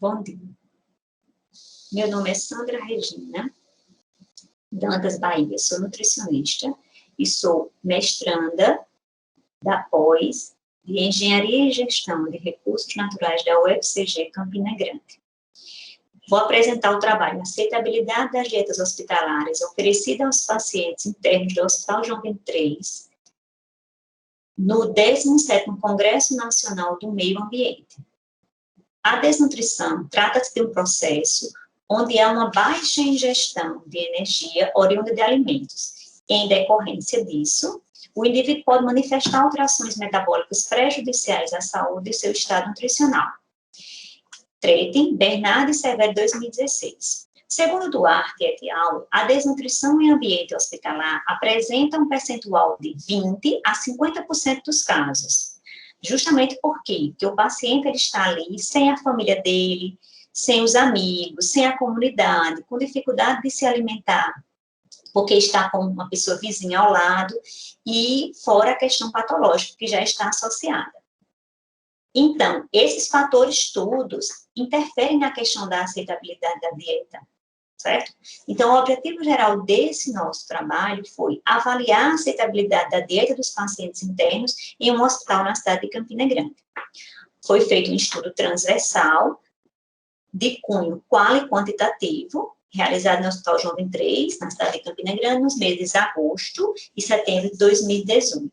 Bom dia. Meu nome é Sandra Regina Dantas Bahia, sou nutricionista e sou mestranda da pós de Engenharia e Gestão de Recursos Naturais da UFCG Campina Grande. Vou apresentar o trabalho Aceitabilidade das Dietas Hospitalares oferecida aos pacientes internos do Hospital João 23 no 17º Congresso Nacional do Meio Ambiente. A desnutrição trata-se de um processo onde há uma baixa ingestão de energia oriunda de alimentos. Em decorrência disso, o indivíduo pode manifestar alterações metabólicas prejudiciais à saúde e seu estado nutricional. Tretin, Bernardo e Severo, 2016. Segundo Duarte et al., a desnutrição em ambiente hospitalar apresenta um percentual de 20% a 50% dos casos. Justamente porque o paciente ele está ali sem a família dele, sem os amigos, sem a comunidade, com dificuldade de se alimentar, porque está com uma pessoa vizinha ao lado, e fora a questão patológica, que já está associada. Então, esses fatores todos interferem na questão da aceitabilidade da dieta, certo? Então, o objetivo geral desse nosso trabalho foi avaliar a aceitabilidade da dieta dos pacientes internos em um hospital na cidade de Campina Grande. Foi feito um estudo transversal de cunho qual e quantitativo, realizado no Hospital João 23, na cidade de Campina Grande, nos meses de agosto e setembro de 2018.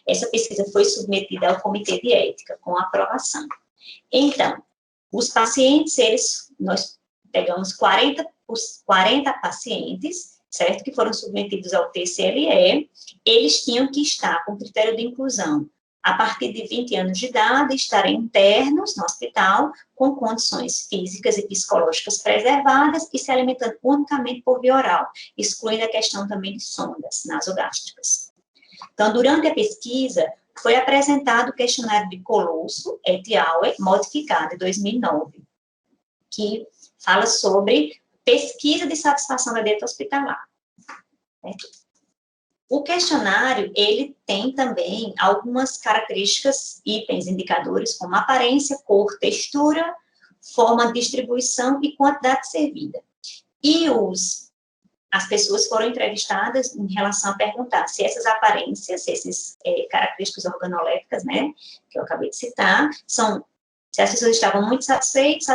Essa pesquisa foi submetida ao Comitê de Ética, com aprovação. Então, os pacientes, nós pegamos 40 pacientes, certo, que foram submetidos ao TCLE, eles tinham que estar com critério de inclusão a partir de 20 anos de idade, estarem internos no hospital, com condições físicas e psicológicas preservadas e se alimentando unicamente por via oral, excluindo a questão também de sondas nasogástricas. Então, durante a pesquisa, foi apresentado o questionário de Colosso et al., modificado em 2009, que fala sobre pesquisa de satisfação da dieta hospitalar. Certo? O questionário, ele tem também algumas características, itens, indicadores, como aparência, cor, textura, forma de distribuição e quantidade servida. E as pessoas foram entrevistadas em relação a perguntar se essas aparências, essas características organolépticas, né, que eu acabei de citar, se as pessoas estavam muito satisfeitos,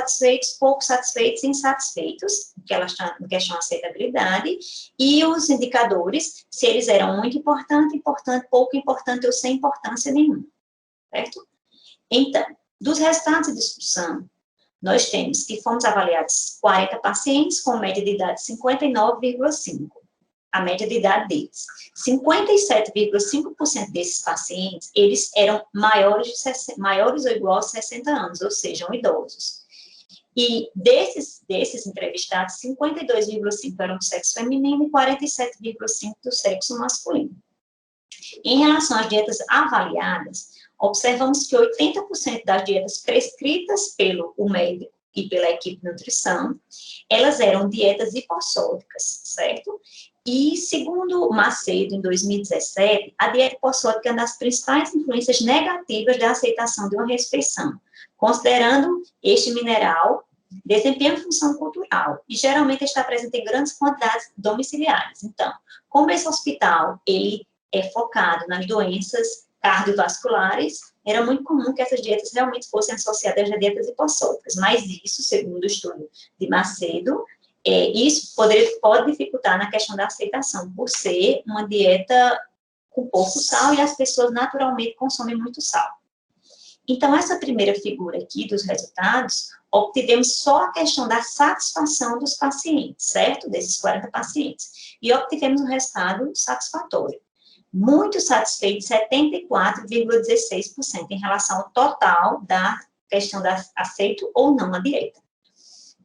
pouco satisfeitos e insatisfeitos, que elas estão em questão de aceitabilidade, e os indicadores, se eles eram muito importante, pouco importante ou sem importância nenhuma, certo? Então, dos resultados de discussão, nós temos que fomos avaliados 40 pacientes com média de idade 59,5, a média de idade deles. 57,5% desses pacientes, eles eram maiores ou igual a 60 anos, ou sejam, idosos. E desses entrevistados, 52,5% eram do sexo feminino e 47,5% do sexo masculino. Em relação às dietas avaliadas, observamos que 80% das dietas prescritas pelo médico e pela equipe de nutrição, elas eram dietas hipossódicas, certo? E, segundo Macedo, em 2017, a dieta hipossódica é uma das principais influências negativas da aceitação de uma refeição, considerando este mineral desempenha função cultural e geralmente está presente em grandes quantidades domiciliares. Então, como esse hospital ele é focado nas doenças cardiovasculares, era muito comum que essas dietas realmente fossem associadas a dietas hipossódicas, mas isso, segundo o estudo de Macedo, isso pode dificultar na questão da aceitação, por ser uma dieta com pouco sal e as pessoas naturalmente consomem muito sal. Então, essa primeira figura aqui dos resultados, obtivemos só a questão da satisfação dos pacientes, certo? Desses 40 pacientes. E obtivemos um resultado satisfatório. Muito satisfeito, 74,16% em relação ao total da questão da aceito ou não a dieta.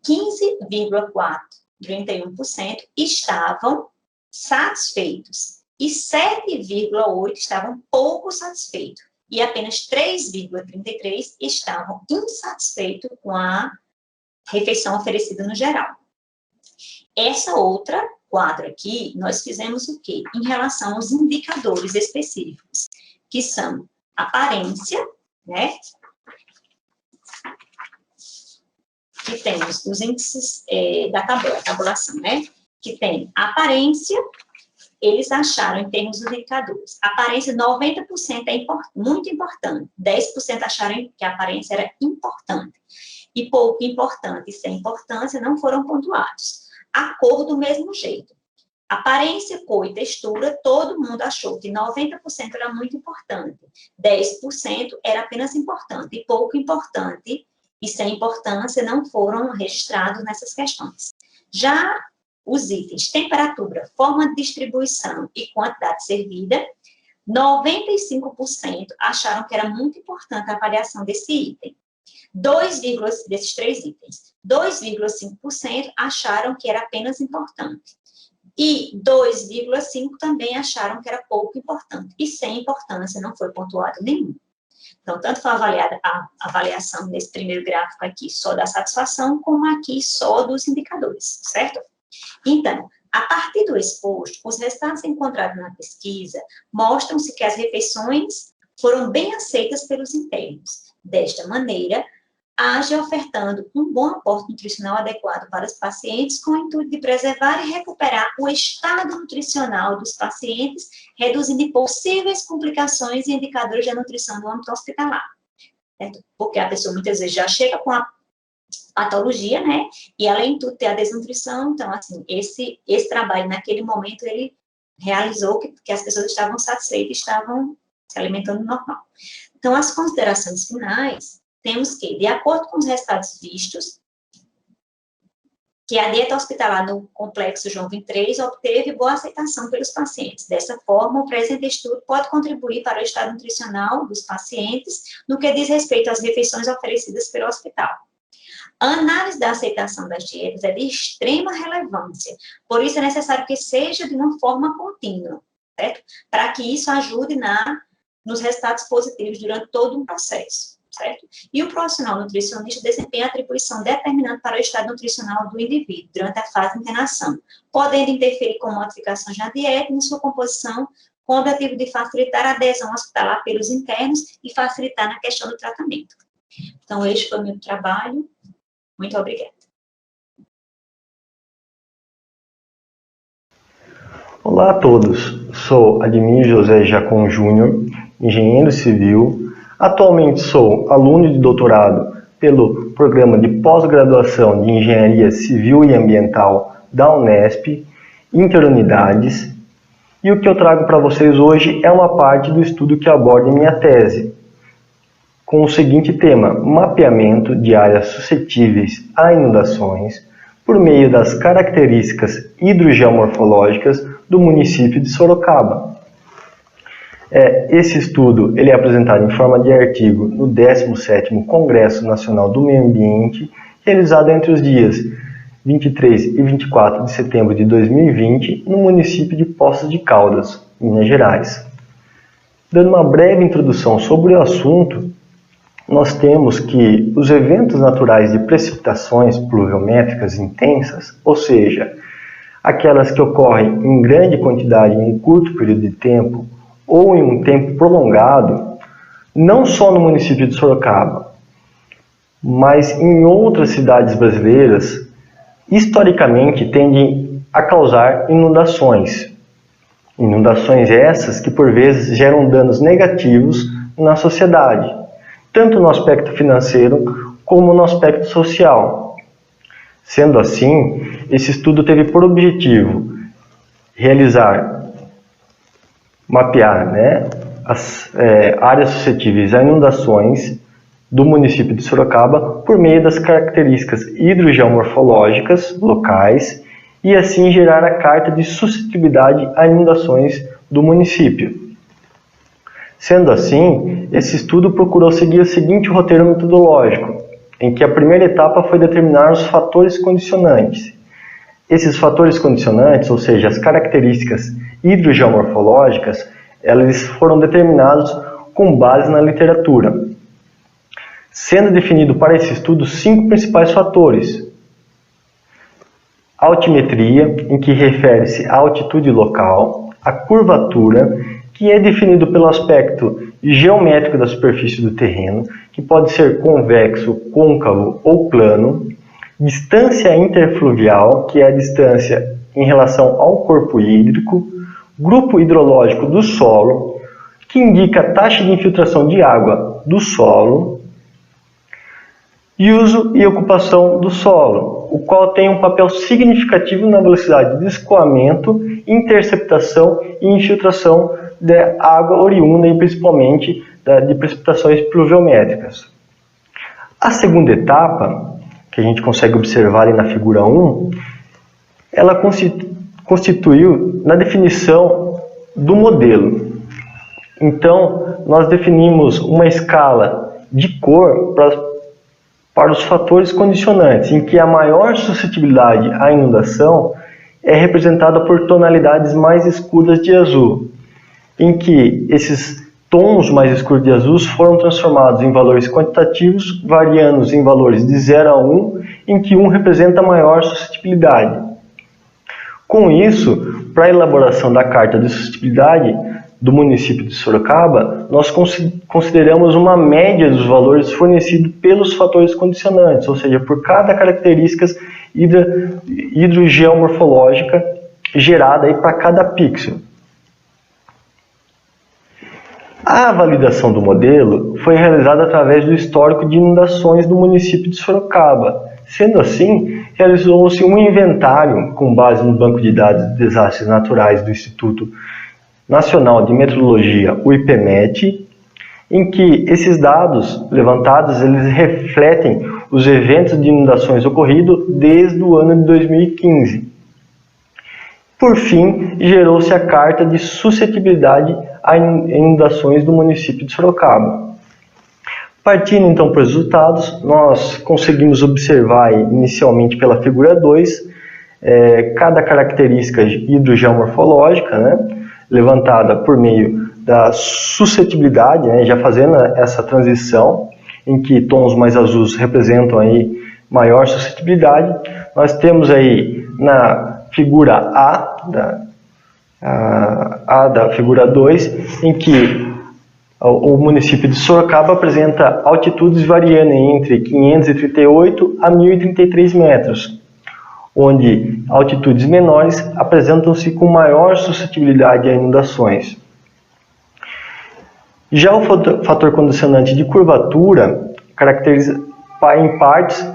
15,4%, 31% estavam satisfeitos e 7,8% estavam pouco satisfeitos e apenas 3,33% estavam insatisfeitos com a refeição oferecida no geral. Essa outra quadro aqui, nós fizemos o quê? Em relação aos indicadores específicos, que são aparência, né? que temos os índices da tabulação, né? Que tem aparência, eles acharam, em termos dos indicadores, aparência 90% é muito importante, 10% acharam que a aparência era importante, e pouco importante e sem importância não foram pontuados. A cor do mesmo jeito. Aparência, cor e textura, todo mundo achou que 90% era muito importante, 10% era apenas importante, e pouco importante e sem importância não foram registrados nessas questões. Já os itens temperatura, forma de distribuição e quantidade servida, 95% acharam que era muito importante a avaliação desse item. Desses 3 itens, 2,5% acharam que era apenas importante. E 2,5% também acharam que era pouco importante. E sem importância não foi pontuado nenhum. Então, tanto foi avaliada a avaliação nesse primeiro gráfico aqui só da satisfação, como aqui só dos indicadores, certo? Então, a partir do exposto, os resultados encontrados na pesquisa mostram-se que as refeições foram bem aceitas pelos internos. Desta maneira, age ofertando um bom aporte nutricional adequado para os pacientes com o intuito de preservar e recuperar o estado nutricional dos pacientes, reduzindo possíveis complicações e indicadores de nutrição no âmbito hospitalar. Certo? Porque a pessoa muitas vezes já chega com a patologia, né? E além de tudo ter a desnutrição, então assim, esse trabalho naquele momento ele realizou que as pessoas estavam satisfeitas, estavam se alimentando normal. Então as considerações finais, temos que, de acordo com os resultados vistos, que a dieta hospitalar no Complexo João 23 obteve boa aceitação pelos pacientes. Dessa forma, o presente estudo pode contribuir para o estado nutricional dos pacientes no que diz respeito às refeições oferecidas pelo hospital. A análise da aceitação das dietas é de extrema relevância, por isso é necessário que seja de uma forma contínua, certo? Para que isso ajude nos resultados positivos durante todo um processo. Certo? E o profissional nutricionista desempenha atribuição determinante para o estado nutricional do indivíduo durante a fase de internação, podendo interferir com modificações na dieta e na sua composição, com o objetivo de facilitar a adesão hospitalar pelos internos e facilitar na questão do tratamento. Então, este foi o meu trabalho. Muito obrigada. Olá a todos, sou Ademir José Jacon Júnior, engenheiro civil. Atualmente sou aluno de doutorado pelo Programa de Pós-Graduação de Engenharia Civil e Ambiental da Unesp, Interunidades, e o que eu trago para vocês hoje é uma parte do estudo que aborda em minha tese, com o seguinte tema: mapeamento de áreas suscetíveis a inundações por meio das características hidrogeomorfológicas do município de Sorocaba. Esse estudo ele é apresentado em forma de artigo no 17º Congresso Nacional do Meio Ambiente, realizado entre os dias 23 e 24 de setembro de 2020, no município de Poços de Caldas, Minas Gerais. Dando uma breve introdução sobre o assunto, nós temos que os eventos naturais de precipitações pluviométricas intensas, ou seja, aquelas que ocorrem em grande quantidade em um curto período de tempo, ou em um tempo prolongado, não só no município de Sorocaba, mas em outras cidades brasileiras, historicamente tendem a causar inundações. Inundações essas que por vezes geram danos negativos na sociedade, tanto no aspecto financeiro como no aspecto social. Sendo assim, esse estudo teve por objetivo mapear as áreas suscetíveis a inundações do município de Sorocaba por meio das características hidrogeomorfológicas locais e assim gerar a carta de suscetibilidade a inundações do município. Sendo assim, esse estudo procurou seguir o seguinte roteiro metodológico, em que a primeira etapa foi determinar os fatores condicionantes. Esses fatores condicionantes, ou seja, as características hidrogeomorfológicas, elas foram determinados com base na literatura, sendo definido para esse estudo 5 principais fatores. A altimetria, em que refere-se à altitude local, a curvatura, que é definido pelo aspecto geométrico da superfície do terreno, que pode ser convexo, côncavo ou plano, distância interfluvial, que é a distância em relação ao corpo hídrico, grupo hidrológico do solo, que indica a taxa de infiltração de água do solo, e uso e ocupação do solo, o qual tem um papel significativo na velocidade de escoamento, interceptação e infiltração da água oriunda e principalmente de precipitações pluviométricas. A segunda etapa, que a gente consegue observar ali na figura 1, ela constituiu na definição do modelo. Então, nós definimos uma escala de cor para os fatores condicionantes, em que a maior suscetibilidade à inundação é representada por tonalidades mais escuras de azul, em que esses tons mais escuros de azul foram transformados em valores quantitativos, variando em valores de 0 a 1, em que 1 representa a maior suscetibilidade. Com isso, para a elaboração da carta de suscetibilidade do município de Sorocaba, nós consideramos uma média dos valores fornecidos pelos fatores condicionantes, ou seja, por cada característica hidrogeomorfológica gerada para cada pixel. A validação do modelo foi realizada através do histórico de inundações do município de Sorocaba. Sendo assim, realizou-se um inventário com base no Banco de Dados de Desastres Naturais do Instituto Nacional de Meteorologia, o IPMET, em que esses dados levantados eles refletem os eventos de inundações ocorridos desde o ano de 2015. Por fim, gerou-se a carta de suscetibilidade a inundações do município de Sorocaba. Partindo então para os resultados, nós conseguimos observar inicialmente pela figura 2 cada característica hidrogeomorfológica, levantada por meio da suscetibilidade, já fazendo essa transição, em que tons mais azuis representam aí maior suscetibilidade. Nós temos aí na figura A da figura 2, em que o município de Sorocaba apresenta altitudes variando entre 538 a 1033 metros, onde altitudes menores apresentam-se com maior suscetibilidade a inundações. Já o fator condicionante de curvatura caracteriza em partes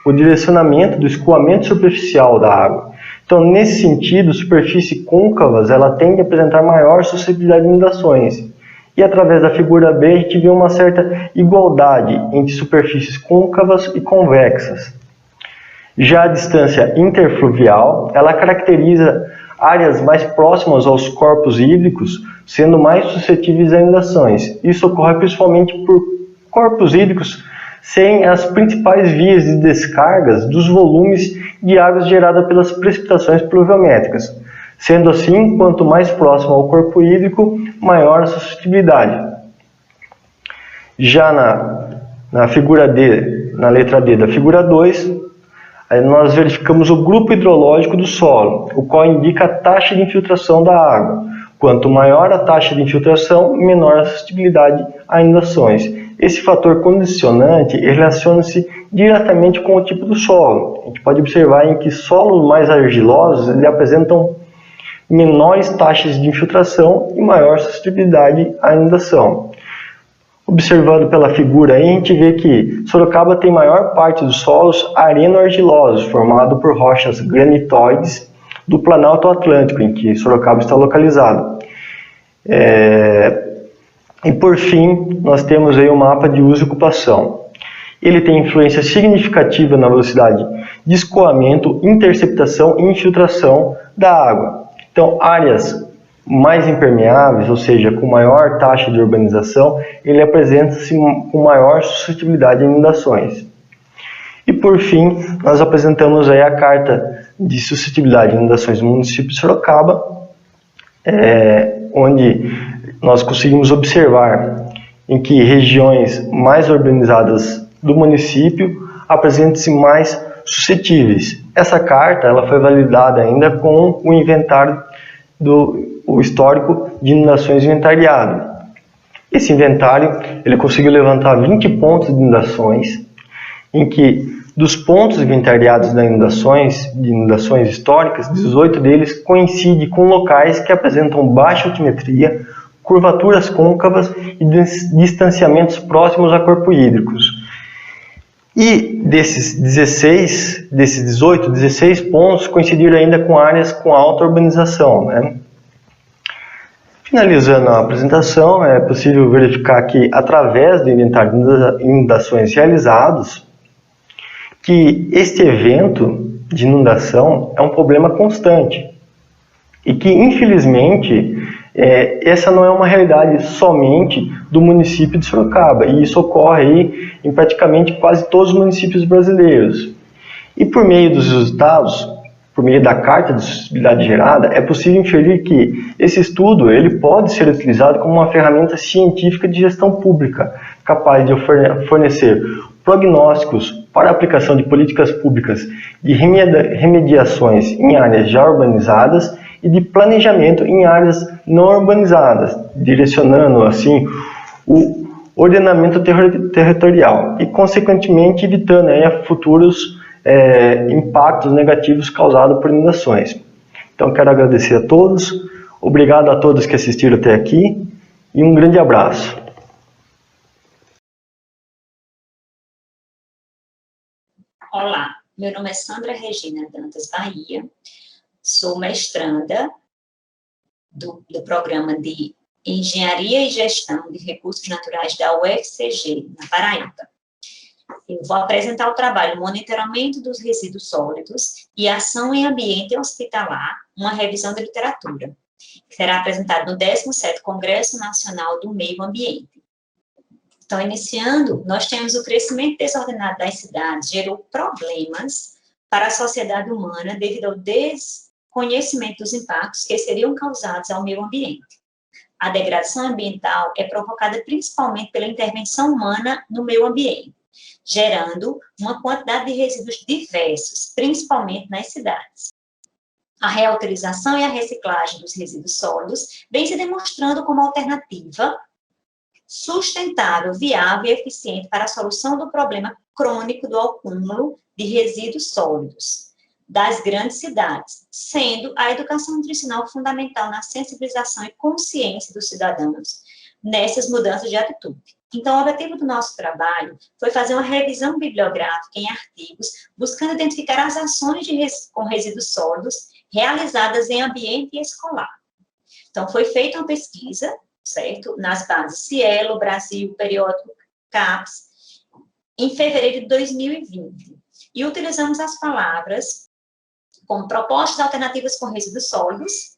o direcionamento do escoamento superficial da água. Então, nesse sentido, superfícies côncavas ela tende a apresentar maior suscetibilidade de inundações. E através da figura B, a gente vê uma certa igualdade entre superfícies côncavas e convexas. Já a distância interfluvial, ela caracteriza áreas mais próximas aos corpos hídricos, sendo mais suscetíveis a inundações. Isso ocorre principalmente por corpos hídricos sem as principais vias de descargas dos volumes de águas geradas pelas precipitações pluviométricas. Sendo assim, quanto mais próximo ao corpo hídrico, maior a suscetibilidade. Já na figura D, na letra D da figura 2, nós verificamos o grupo hidrológico do solo, o qual indica a taxa de infiltração da água. Quanto maior a taxa de infiltração, menor a suscetibilidade a inundações. Esse fator condicionante relaciona-se diretamente com o tipo do solo. A gente pode observar em que solos mais argilosos eles apresentam menores taxas de infiltração e maior suscetibilidade à inundação. Observando pela figura aí, a gente vê que Sorocaba tem maior parte dos solos areno-argilosos, formado por rochas granitoides do Planalto Atlântico, em que Sorocaba está localizado. E por fim, nós temos aí o mapa de uso e ocupação. Ele tem influência significativa na velocidade de escoamento, interceptação e infiltração da água. Então, áreas mais impermeáveis, ou seja, com maior taxa de urbanização, ele apresenta-se com maior suscetibilidade a inundações. E por fim, nós apresentamos aí a carta de suscetibilidade a inundações do município de Sorocaba, onde nós conseguimos observar em que regiões mais urbanizadas do município apresentam-se mais suscetíveis. Essa carta ela foi validada ainda com o inventário o histórico de inundações inventariado. Esse inventário ele conseguiu levantar 20 pontos de inundações, em que Dos pontos inventariados de inundações históricas, 18 deles coincidem com locais que apresentam baixa altimetria, curvaturas côncavas e distanciamentos próximos a corpos hídricos. E desses 18, 16 pontos coincidiram ainda com áreas com alta urbanização, né? Finalizando a apresentação, é possível verificar que, através do inventário de inundações realizados, que este evento de inundação é um problema constante e que, infelizmente, essa não é uma realidade somente do município de Sorocaba, e isso ocorre aí em praticamente quase todos os municípios brasileiros. E por meio dos resultados, por meio da carta de sustentabilidade gerada, é possível inferir que esse estudo ele pode ser utilizado como uma ferramenta científica de gestão pública, capaz de fornecer prognósticos para a aplicação de políticas públicas de remediações em áreas já urbanizadas e de planejamento em áreas não urbanizadas, direcionando assim o ordenamento territorial e, consequentemente, evitando aí futuros impactos negativos causados por inundações. Então, quero agradecer a todos, obrigado a todos que assistiram até aqui e um grande abraço. Olá, meu nome é Sandra Regina Dantas Bahia, sou mestranda do Programa de Engenharia e Gestão de Recursos Naturais da UFCG, na Paraíba. Eu vou apresentar o trabalho Monitoramento dos Resíduos Sólidos e Ação em Ambiente Hospitalar, uma revisão de literatura, que será apresentado no 17º Congresso Nacional do Meio Ambiente. Então, iniciando, nós temos o crescimento desordenado das cidades gerou problemas para a sociedade humana devido ao desconhecimento dos impactos que seriam causados ao meio ambiente. A degradação ambiental é provocada principalmente pela intervenção humana no meio ambiente, gerando uma quantidade de resíduos diversos, principalmente nas cidades. A reutilização e a reciclagem dos resíduos sólidos vem se demonstrando como alternativa sustentável, viável e eficiente para a solução do problema crônico do acúmulo de resíduos sólidos das grandes cidades, sendo a educação nutricional fundamental na sensibilização e consciência dos cidadãos nessas mudanças de atitude. Então, o objetivo do nosso trabalho foi fazer uma revisão bibliográfica em artigos, buscando identificar as ações com resíduos sólidos realizadas em ambiente escolar. Então, foi feita uma pesquisa, certo? Nas bases Cielo, Brasil, Periódico CAPES, em fevereiro de 2020. E utilizamos as palavras como propostas alternativas com resíduos sólidos,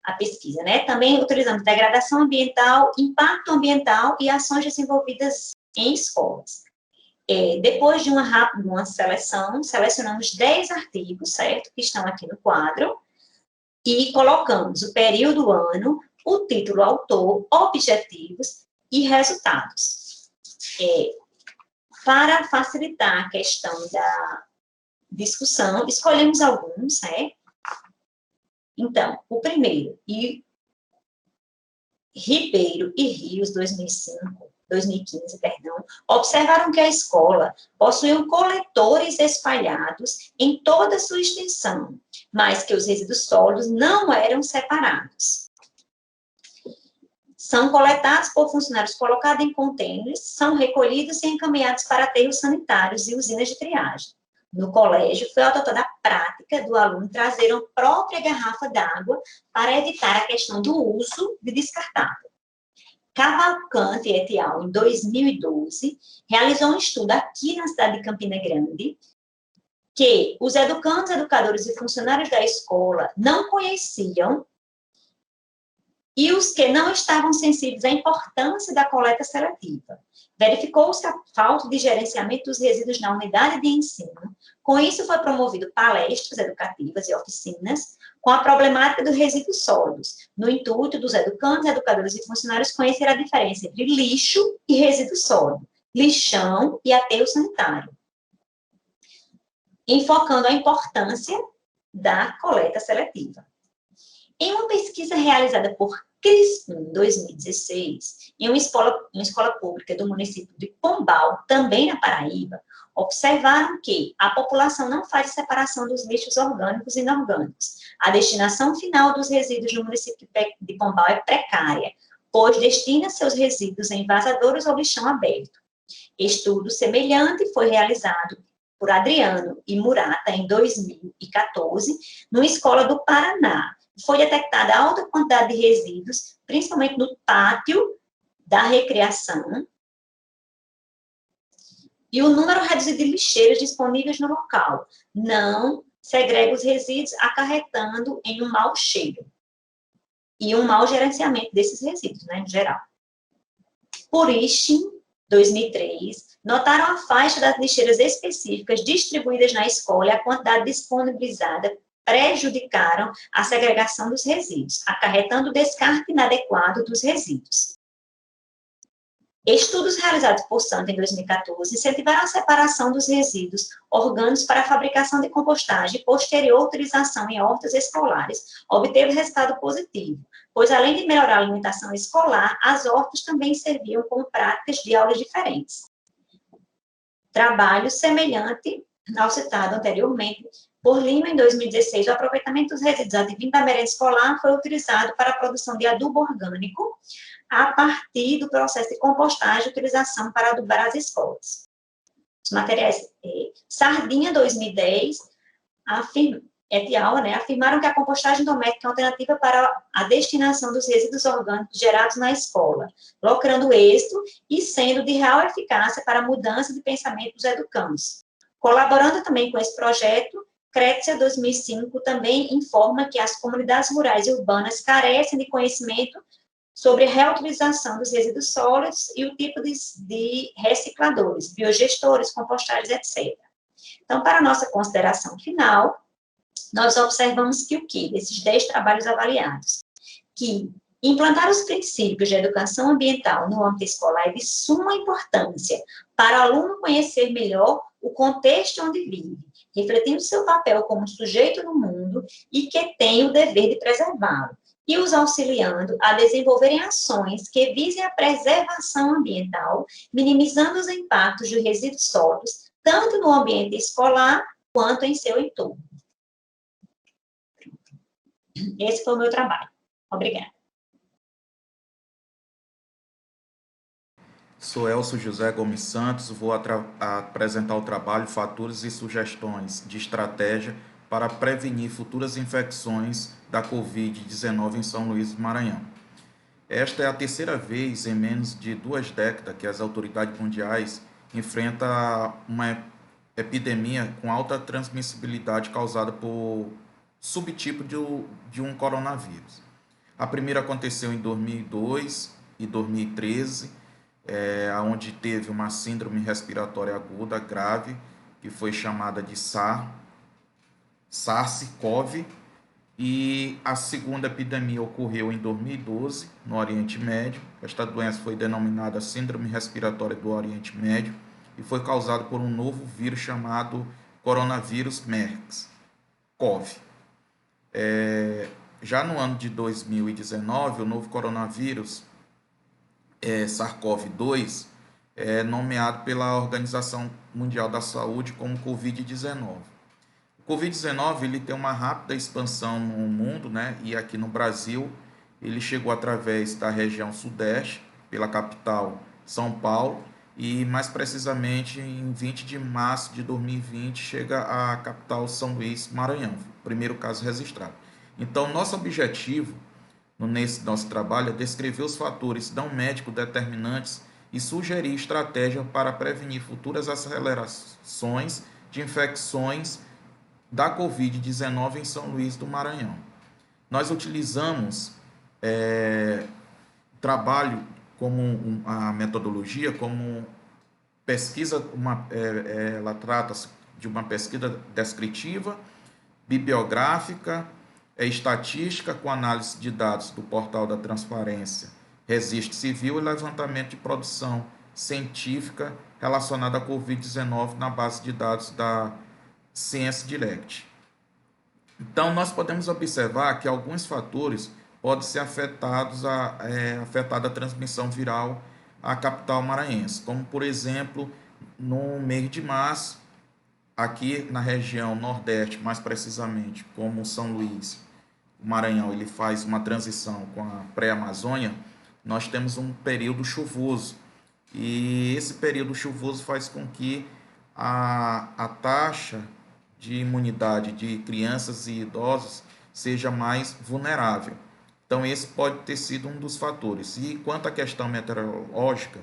a pesquisa, né? Também utilizamos degradação ambiental, impacto ambiental e ações desenvolvidas em escolas. Depois de uma seleção, selecionamos 10 artigos, certo? Que estão aqui no quadro, e colocamos o período, ano, o título, autor, objetivos e resultados. Para facilitar a questão da discussão, escolhemos alguns, Então, o primeiro, Ribeiro e Rios, 2015, observaram que a escola possuía coletores espalhados em toda a sua extensão, mas que os resíduos sólidos não eram separados. São coletados por funcionários colocados em contêineres, são recolhidos e encaminhados para aterros sanitários e usinas de triagem. No colégio, foi adotada a prática do aluno trazer uma própria garrafa d'água para evitar a questão do uso de descartável. Cavalcante et al., em 2012, realizou um estudo aqui na cidade de Campina Grande, que os educandos, educadores e funcionários da escola não conheciam e os que não estavam sensíveis à importância da coleta seletiva. Verificou-se a falta de gerenciamento dos resíduos na unidade de ensino. Com isso, foi promovido palestras educativas e oficinas com a problemática dos resíduos sólidos, no intuito dos educandos, educadores e funcionários conhecer a diferença entre lixo e resíduo sólido, lixão e aterro sanitário, enfocando a importância da coleta seletiva. Em uma pesquisa realizada por Em 2016, em uma escola pública do município de Pombal, também na Paraíba, observaram que a população não faz separação dos lixos orgânicos e inorgânicos. A destinação final dos resíduos no município de Pombal é precária, pois destina seus resíduos em vazadouros ou lixão aberto. Estudo semelhante foi realizado por Adriano e Murata em 2014, numa escola do Paraná. Foi detectada alta quantidade de resíduos, principalmente no pátio da recreação, e o número reduzido de lixeiras disponíveis no local não segrega os resíduos, acarretando em um mau cheiro e um mau gerenciamento desses resíduos, né, em geral. Por isso, em 2003, notaram a faixa das lixeiras específicas distribuídas na escola e a quantidade disponibilizada prejudicaram a segregação dos resíduos, acarretando o descarte inadequado dos resíduos. Estudos realizados por Santa em 2014 incentivaram a separação dos resíduos orgânicos para a fabricação de compostagem e posterior utilização em hortas escolares. Obteve resultado positivo, pois além de melhorar a alimentação escolar, as hortas também serviam como práticas de aulas diferentes. Trabalho semelhante ao citado anteriormente por Lima, em 2016, o aproveitamento dos resíduos advindos da merenda escolar foi utilizado para a produção de adubo orgânico a partir do processo de compostagem e utilização para adubar as escolas. Os materiais Sardinha, 2010, afirmaram que a compostagem doméstica é uma alternativa para a destinação dos resíduos orgânicos gerados na escola, logrando êxito e sendo de real eficácia para a mudança de pensamento dos educandos. Colaborando também com esse projeto, Crécia 2005 também informa que as comunidades rurais e urbanas carecem de conhecimento sobre a reutilização dos resíduos sólidos e o tipo de recicladores, biogestores, compostagens, etc. Então, para a nossa consideração final, nós observamos que o quê? Desses 10 trabalhos avaliados, que implantar os princípios de educação ambiental no âmbito escolar é de suma importância para o aluno conhecer melhor o contexto onde vive, refletindo seu papel como sujeito no mundo e que tem o dever de preservá-lo, e os auxiliando a desenvolverem ações que visem a preservação ambiental, minimizando os impactos de resíduos sólidos, tanto no ambiente escolar quanto em seu entorno. Esse foi o meu trabalho. Obrigada. Sou Elcio José Gomes Santos, vou apresentar o trabalho, fatores e sugestões de estratégia para prevenir futuras infecções da Covid-19 em São Luís do Maranhão. Esta é a terceira vez em menos de 2 décadas que as autoridades mundiais enfrentam uma epidemia com alta transmissibilidade causada por subtipo de um coronavírus. A primeira aconteceu em 2002 e 2013, onde teve uma síndrome respiratória aguda grave, que foi chamada de SARS-CoV, e a segunda epidemia ocorreu em 2012, no Oriente Médio. Esta doença foi denominada Síndrome Respiratória do Oriente Médio e foi causada por um novo vírus chamado coronavírus MERS-CoV. Já no ano de 2019, o novo coronavírus, SARS-CoV-2, é nomeado pela Organização Mundial da Saúde como Covid-19. O Covid-19 ele tem uma rápida expansão no mundo, né? E aqui no Brasil ele chegou através da região sudeste, pela capital São Paulo, e mais precisamente em 20 de março de 2020 chega à capital São Luís, Maranhão, primeiro caso registrado. Então, nosso objetivo nesse nosso trabalho é descrever os fatores não médicos determinantes e sugerir estratégia para prevenir futuras acelerações de infecções da Covid-19 em São Luís do Maranhão. Nós utilizamos trabalho como a metodologia como pesquisa, ela trata-se de uma pesquisa descritiva, bibliográfica, estatística com análise de dados do portal da Transparência, Registro Civil e levantamento de produção científica relacionada à Covid-19 na base de dados da Science Direct. Então, nós podemos observar que alguns fatores pode ser afetada a transmissão viral à capital maranhense, como, por exemplo, no mês de março, aqui na região Nordeste, mais precisamente, como São Luís, o Maranhão, ele faz uma transição com a pré-Amazônia, nós temos um período chuvoso, e esse período chuvoso faz com que a taxa de imunidade de crianças e idosos seja mais vulnerável. Então, esse pode ter sido um dos fatores. E quanto à questão meteorológica,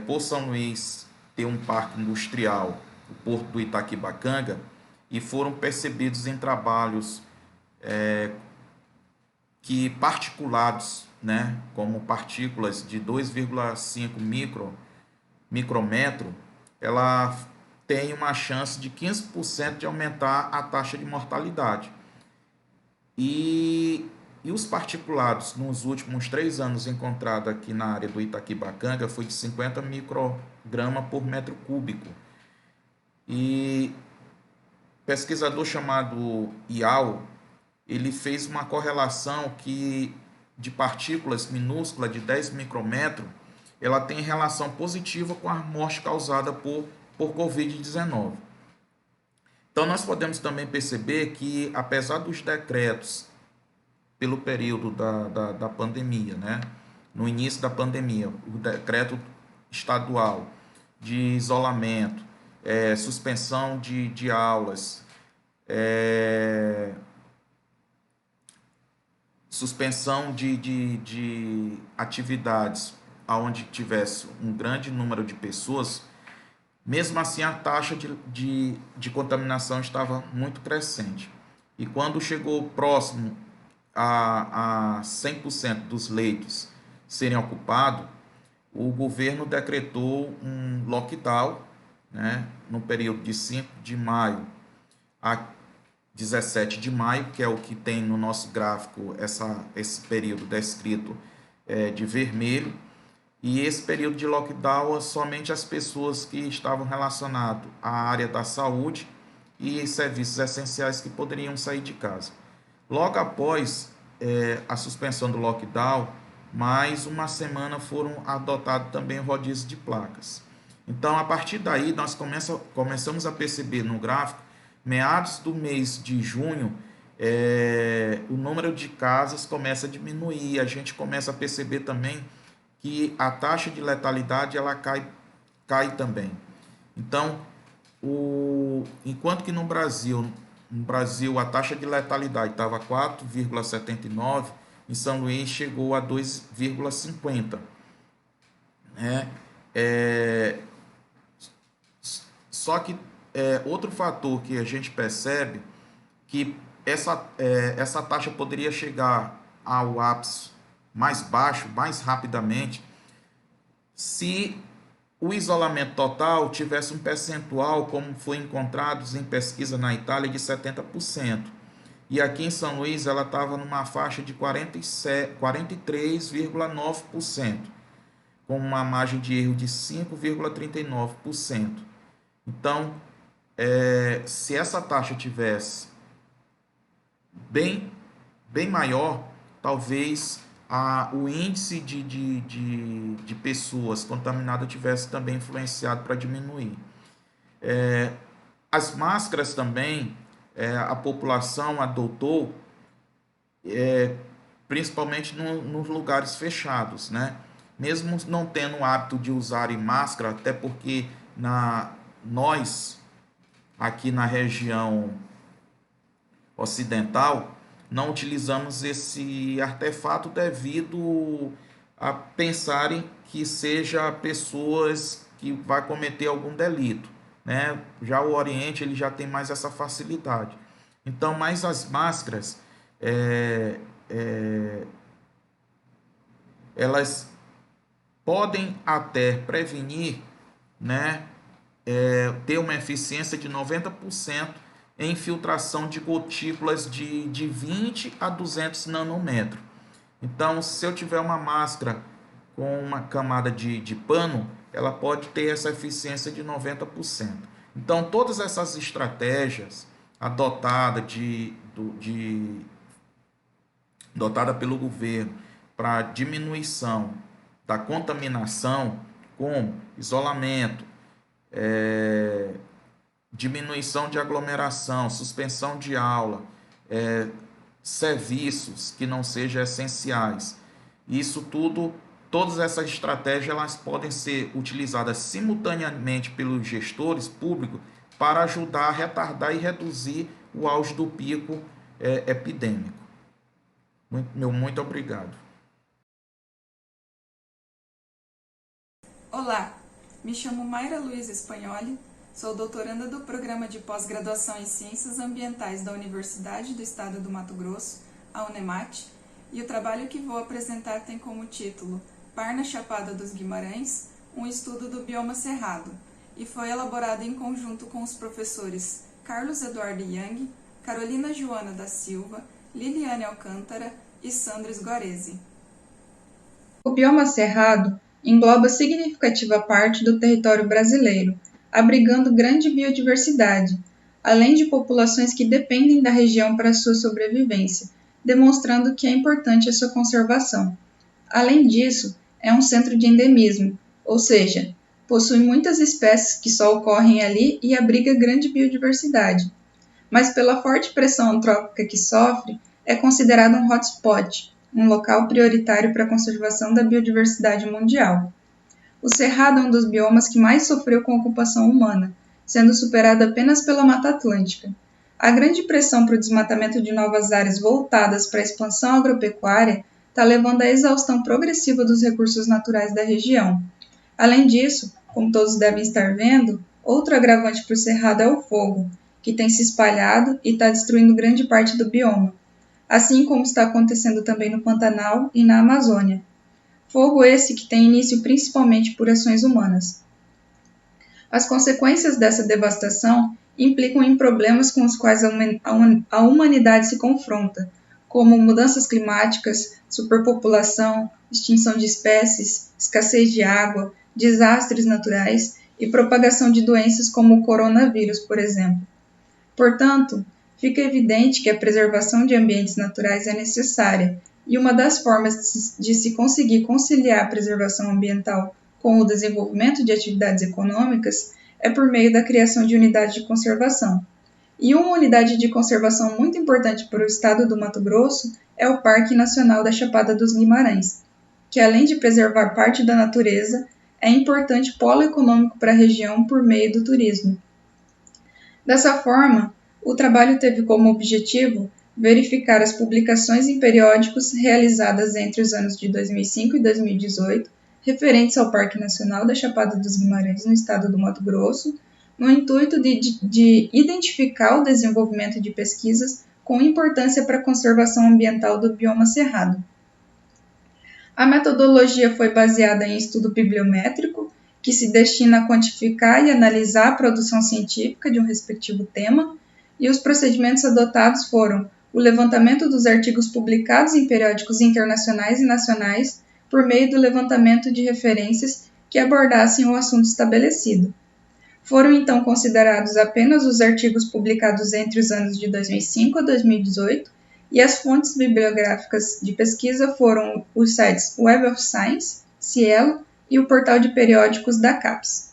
por São Luís ter um parque industrial, o Porto do Itaquibacanga, e foram percebidos em trabalhos que particulados, né, como partículas de 2,5 micrômetro, ela tem uma chance de 15% de aumentar a taxa de mortalidade. E os particulados, nos últimos 3 anos encontrado aqui na área do Itaquibacanga, foi de 50 microgramas por metro cúbico. E pesquisador chamado Ial, ele fez uma correlação que de partículas minúsculas de 10 micrômetros, ela tem relação positiva com a morte causada por Covid-19. Então, nós podemos também perceber que, apesar dos decretos pelo período da pandemia, né? No início da pandemia, o decreto estadual de isolamento, suspensão de aulas, suspensão de atividades onde tivesse um grande número de pessoas, mesmo assim a taxa de contaminação estava muito crescente. E quando chegou próximo a 100% dos leitos serem ocupados, o governo decretou um lockdown, né, no período de 5 de maio a 17 de maio, que é o que tem no nosso gráfico esse período descrito de vermelho. E esse período de lockdown, somente as pessoas que estavam relacionadas à área da saúde e serviços essenciais que poderiam sair de casa. Logo após a suspensão do lockdown, mais uma semana foram adotados também rodízios de placas. Então, a partir daí, nós começamos a perceber no gráfico, meados do mês de junho, o número de casos começa a diminuir. A gente começa a perceber também que a taxa de letalidade ela cai também. Então, enquanto que no Brasil a taxa de letalidade estava 4,79, em São Luís chegou a 2,50. Só que outro fator que a gente percebe que essa taxa poderia chegar ao ápice mais baixo, mais rapidamente, se o isolamento total tivesse um percentual, como foi encontrado em pesquisa na Itália, de 70%. E aqui em São Luís ela estava numa faixa de 43,9%, com uma margem de erro de 5,39%. Então, se essa taxa tivesse bem maior, talvez o índice de pessoas contaminadas tivesse também influenciado para diminuir. As máscaras também, a população adotou, principalmente nos lugares fechados, né? Mesmo não tendo o hábito de usarem máscara, até porque nós, aqui na região ocidental, não utilizamos esse artefato devido a pensarem que seja pessoas que vai cometer algum delito, né? Já o Oriente ele já tem mais essa facilidade. Então, mas as máscaras elas podem até prevenir, né? Ter uma eficiência de 90% em filtração de gotículas de 20 a 200 nanômetros. Então, se eu tiver uma máscara com uma camada de pano, ela pode ter essa eficiência de 90%. Então, todas essas estratégias adotadas adotada pelo governo para diminuição da contaminação, como isolamento, diminuição de aglomeração, suspensão de aula, serviços que não sejam essenciais. Isso tudo, todas essas estratégias, elas podem ser utilizadas simultaneamente pelos gestores públicos para ajudar a retardar e reduzir o auge do pico epidêmico. Muito obrigado. Olá, me chamo Mayra Luiza Spagnoli, sou doutoranda do Programa de Pós-Graduação em Ciências Ambientais da Universidade do Estado do Mato Grosso, a UNEMAT, e o trabalho que vou apresentar tem como título Par na Chapada dos Guimarães, um estudo do bioma cerrado, e foi elaborado em conjunto com os professores Carlos Eduardo Yang, Carolina Joana da Silva, Liliane Alcântara e Sandra Sguarese. O bioma cerrado engloba significativa parte do território brasileiro, abrigando grande biodiversidade, além de populações que dependem da região para sua sobrevivência, demonstrando que é importante a sua conservação. Além disso, é um centro de endemismo, ou seja, possui muitas espécies que só ocorrem ali e abriga grande biodiversidade. Mas pela forte pressão antrópica que sofre, é considerado um hotspot, um local prioritário para a conservação da biodiversidade mundial. O Cerrado é um dos biomas que mais sofreu com a ocupação humana, sendo superado apenas pela Mata Atlântica. A grande pressão para o desmatamento de novas áreas voltadas para a expansão agropecuária está levando à exaustão progressiva dos recursos naturais da região. Além disso, como todos devem estar vendo, outro agravante para o Cerrado é o fogo, que tem se espalhado e está destruindo grande parte do bioma, assim como está acontecendo também no Pantanal e na Amazônia. Fogo esse que tem início principalmente por ações humanas. As consequências dessa devastação implicam em problemas com os quais a humanidade se confronta, como mudanças climáticas, superpopulação, extinção de espécies, escassez de água, desastres naturais e propagação de doenças como o coronavírus, por exemplo. Portanto, fica evidente que a preservação de ambientes naturais é necessária, e uma das formas de se conseguir conciliar a preservação ambiental com o desenvolvimento de atividades econômicas é por meio da criação de unidades de conservação. E uma unidade de conservação muito importante para o estado do Mato Grosso é o Parque Nacional da Chapada dos Guimarães, que além de preservar parte da natureza, é importante polo econômico para a região por meio do turismo. Dessa forma, o trabalho teve como objetivo verificar as publicações em periódicos realizadas entre os anos de 2005 e 2018, referentes ao Parque Nacional da Chapada dos Guimarães no estado do Mato Grosso, no intuito de identificar o desenvolvimento de pesquisas com importância para a conservação ambiental do bioma cerrado. A metodologia foi baseada em estudo bibliométrico, que se destina a quantificar e analisar a produção científica de um respectivo tema, e os procedimentos adotados foram o levantamento dos artigos publicados em periódicos internacionais e nacionais por meio do levantamento de referências que abordassem o assunto estabelecido. Foram então considerados apenas os artigos publicados entre os anos de 2005 a 2018, e as fontes bibliográficas de pesquisa foram os sites Web of Science, Cielo, e o portal de periódicos da CAPES.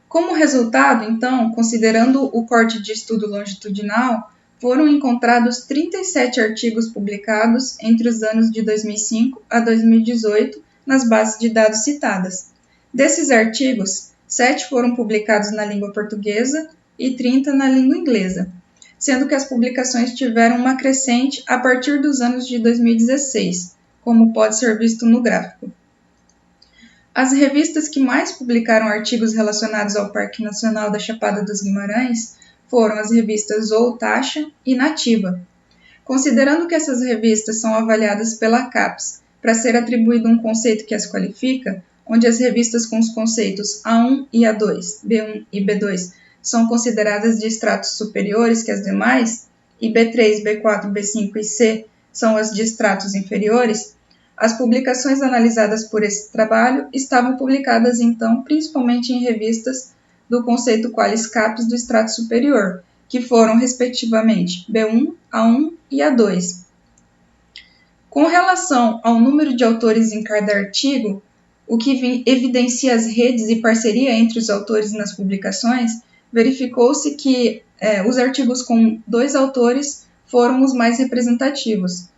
Como resultado, então, considerando o corte de estudo longitudinal, foram encontrados 37 artigos publicados entre os anos de 2005 a 2018 nas bases de dados citadas. Desses artigos, 7 foram publicados na língua portuguesa e 30 na língua inglesa, sendo que as publicações tiveram uma crescente a partir dos anos de 2016, como pode ser visto no gráfico. As revistas que mais publicaram artigos relacionados ao Parque Nacional da Chapada dos Guimarães foram as revistas Zoo Taxa e Nativa. Considerando que essas revistas são avaliadas pela CAPES para ser atribuído um conceito que as qualifica, onde as revistas com os conceitos A1 e A2, B1 e B2, são consideradas de estratos superiores que as demais, e B3, B4, B5 e C são as de estratos inferiores, as publicações analisadas por esse trabalho estavam publicadas, então, principalmente em revistas do conceito Qualis Capes do extrato superior, que foram, respectivamente, B1, A1 e A2, Com relação ao número de autores em cada artigo, o que evidencia as redes e parceria entre os autores nas publicações, verificou-se que os artigos com 2 autores foram os mais representativos.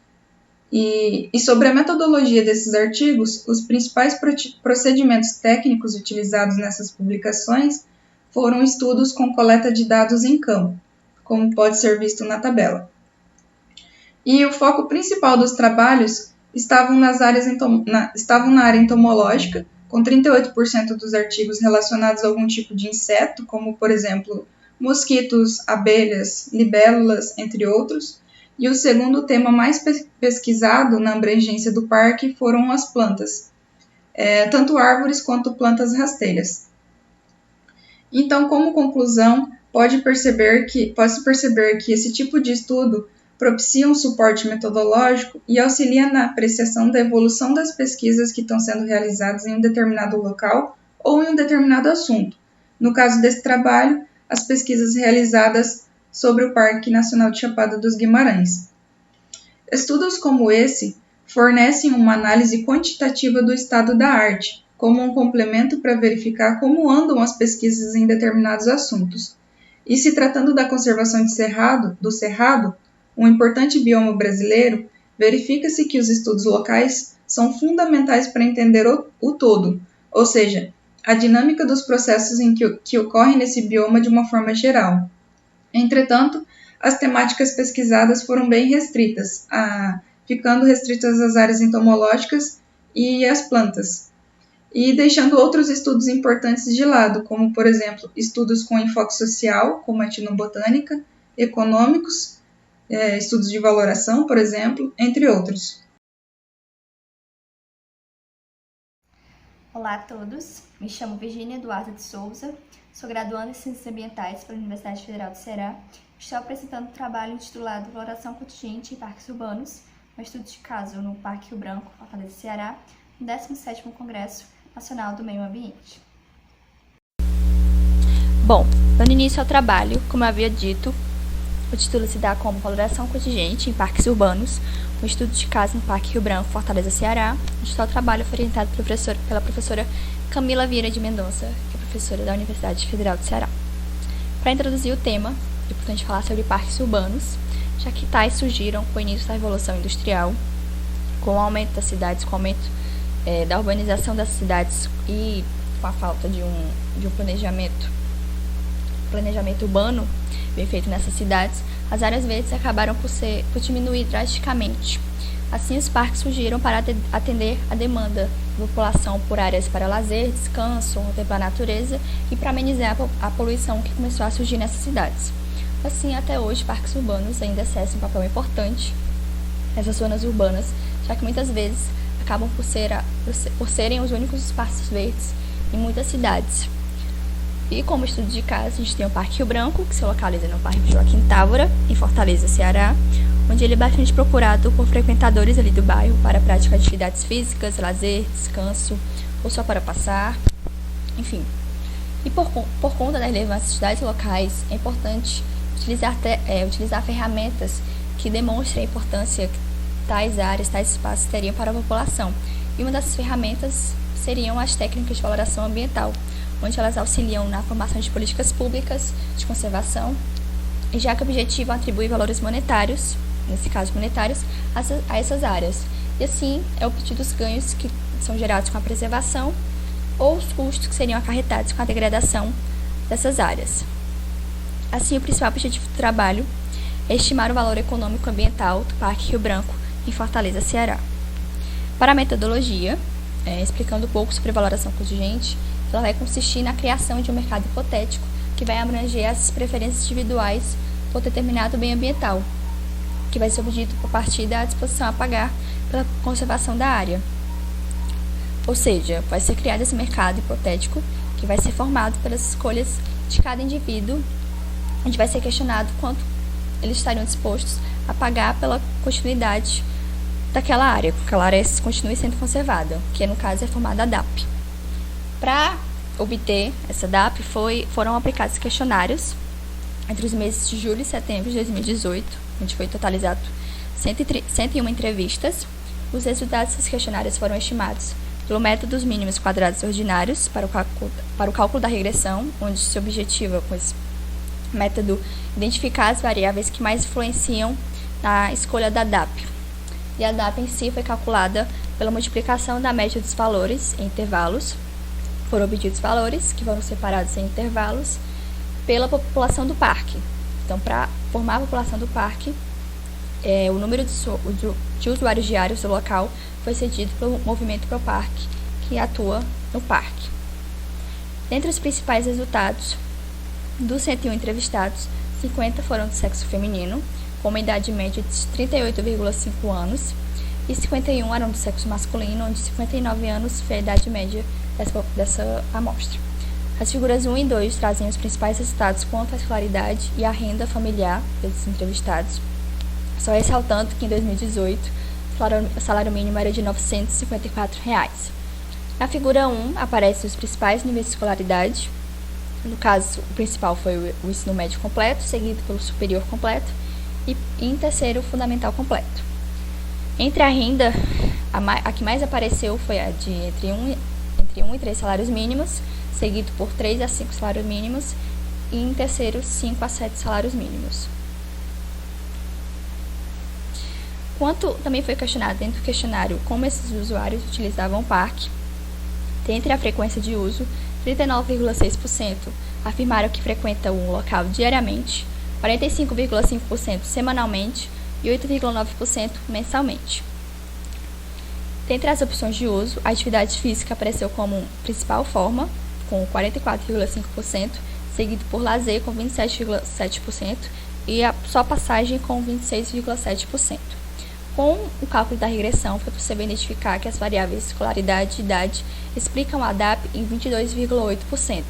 E sobre a metodologia desses artigos, os principais procedimentos técnicos utilizados nessas publicações foram estudos com coleta de dados em campo, como pode ser visto na tabela. E o foco principal dos trabalhos estavam na área entomológica, com 38% dos artigos relacionados a algum tipo de inseto, como, por exemplo, mosquitos, abelhas, libélulas, entre outros. E o segundo tema mais pesquisado na abrangência do parque foram as plantas, tanto árvores quanto plantas rasteiras. Então, como conclusão, pode-se perceber que esse tipo de estudo propicia um suporte metodológico e auxilia na apreciação da evolução das pesquisas que estão sendo realizadas em um determinado local ou em um determinado assunto. No caso desse trabalho, as pesquisas realizadas sobre o Parque Nacional de Chapada dos Guimarães. Estudos como esse fornecem uma análise quantitativa do estado da arte, como um complemento para verificar como andam as pesquisas em determinados assuntos. E se tratando da conservação do cerrado, um importante bioma brasileiro, verifica-se que os estudos locais são fundamentais para entender o todo, ou seja, a dinâmica dos processos que ocorrem nesse bioma de uma forma geral. Entretanto, as temáticas pesquisadas foram bem restritas, ficando restritas às áreas entomológicas e às plantas, e deixando outros estudos importantes de lado, como, por exemplo, estudos com enfoque social, como a etnobotânica, econômicos, estudos de valoração, por exemplo, entre outros. Olá a todos, me chamo Virgínia Eduarda de Souza, sou graduanda em Ciências Ambientais pela Universidade Federal do Ceará. Estou apresentando um trabalho intitulado Valoração Contingente em Parques Urbanos, um estudo de caso no Parque Rio Branco, Fortaleza, Ceará, no 17º Congresso Nacional do Meio Ambiente. Bom, dando início ao trabalho, como eu havia dito, o título se dá como Valoração Contingente em Parques Urbanos, um estudo de caso no Parque Rio Branco, Fortaleza, Ceará, onde o trabalho foi orientado pela professora Camila Vieira de Mendonça, que é professora da Universidade Federal do Ceará. Para introduzir o tema, é importante falar sobre parques urbanos, já que tais surgiram com o início da Revolução Industrial, com o aumento das cidades, com o aumento da urbanização das cidades e com a falta de um planejamento urbano bem feito nessas cidades, as áreas verdes acabaram por diminuir drasticamente. Assim, os parques surgiram para atender a demanda da população por áreas para lazer, descanso, contemplar a natureza e para amenizar a poluição que começou a surgir nessas cidades. Assim, até hoje, parques urbanos ainda exercem um papel importante nessas zonas urbanas, já que muitas vezes acabam por serem os únicos espaços verdes em muitas cidades. E como estudo de caso, a gente tem o Parque Rio Branco, que se localiza no Parque Joaquim Távora, em Fortaleza, Ceará, onde ele é bastante procurado por frequentadores ali do bairro para prática de atividades físicas, lazer, descanso, ou só para passar, enfim. E por conta da relevância das cidades locais, é importante utilizar ferramentas que demonstrem a importância que tais áreas, tais espaços teriam para a população. E uma dessas ferramentas seriam as técnicas de valoração ambiental, onde elas auxiliam na formação de políticas públicas de conservação, e já que o objetivo é atribuir valores monetários, nesse caso monetários, a essas áreas. E assim é obtido os ganhos que são gerados com a preservação ou os custos que seriam acarretados com a degradação dessas áreas. Assim, o principal objetivo do trabalho é estimar o valor econômico ambiental do Parque Rio Branco, em Fortaleza, Ceará. Para a metodologia, explicando um pouco sobre a valoração contingente, ela vai consistir na criação de um mercado hipotético que vai abranger as preferências individuais por determinado bem ambiental, que vai ser obtido a partir da disposição a pagar pela conservação da área. Ou seja, vai ser criado esse mercado hipotético que vai ser formado pelas escolhas de cada indivíduo, onde vai ser questionado quanto eles estariam dispostos a pagar pela continuidade daquela área, que aquela área continue sendo conservada, que no caso é formada a DAP. Para obter essa DAP, foram aplicados questionários entre os meses de julho e setembro de 2018, onde foi totalizado 101 entrevistas, Os resultados dos questionários foram estimados pelo método dos mínimos quadrados ordinários para o cálculo da regressão, onde se objetiva com esse método identificar as variáveis que mais influenciam na escolha da DAP. E a DAP em si foi calculada pela multiplicação da média dos valores em intervalos, foram obtidos valores que foram separados em intervalos pela população do parque. Então, para formar a população do parque, o número de usuários diários do local foi cedido pelo Movimento Pro Parque, que atua no parque. Dentre os principais resultados, dos 101 entrevistados, 50 foram do sexo feminino, com uma idade média de 38,5 anos, e 51 eram do sexo masculino, onde 59 anos foi a idade média dessa amostra. As figuras 1 e 2 trazem os principais resultados quanto à escolaridade e à renda familiar desses entrevistados, só ressaltando que em 2018 o salário mínimo era de R$ 954. Na figura 1 aparecem os principais níveis de escolaridade. No caso, o principal foi o ensino médio completo, seguido pelo superior completo e em terceiro, o fundamental completo. Entre a renda, a que mais apareceu foi a de entre 1 e 3 salários mínimos, seguido por 3 a 5 salários mínimos e em terceiro, 5 a 7 salários mínimos. Quanto também foi questionado dentro do questionário como esses usuários utilizavam o parque, dentre a frequência de uso, 39,6% afirmaram que frequentam o local diariamente, 45,5% semanalmente e 8,9% mensalmente. Dentre as opções de uso, a atividade física apareceu como principal forma, com 44,5%, seguido por lazer com 27,7% e a só passagem com 26,7%. Com o cálculo da regressão, foi possível identificar que as variáveis escolaridade e idade explicam a DAP em 22,8%,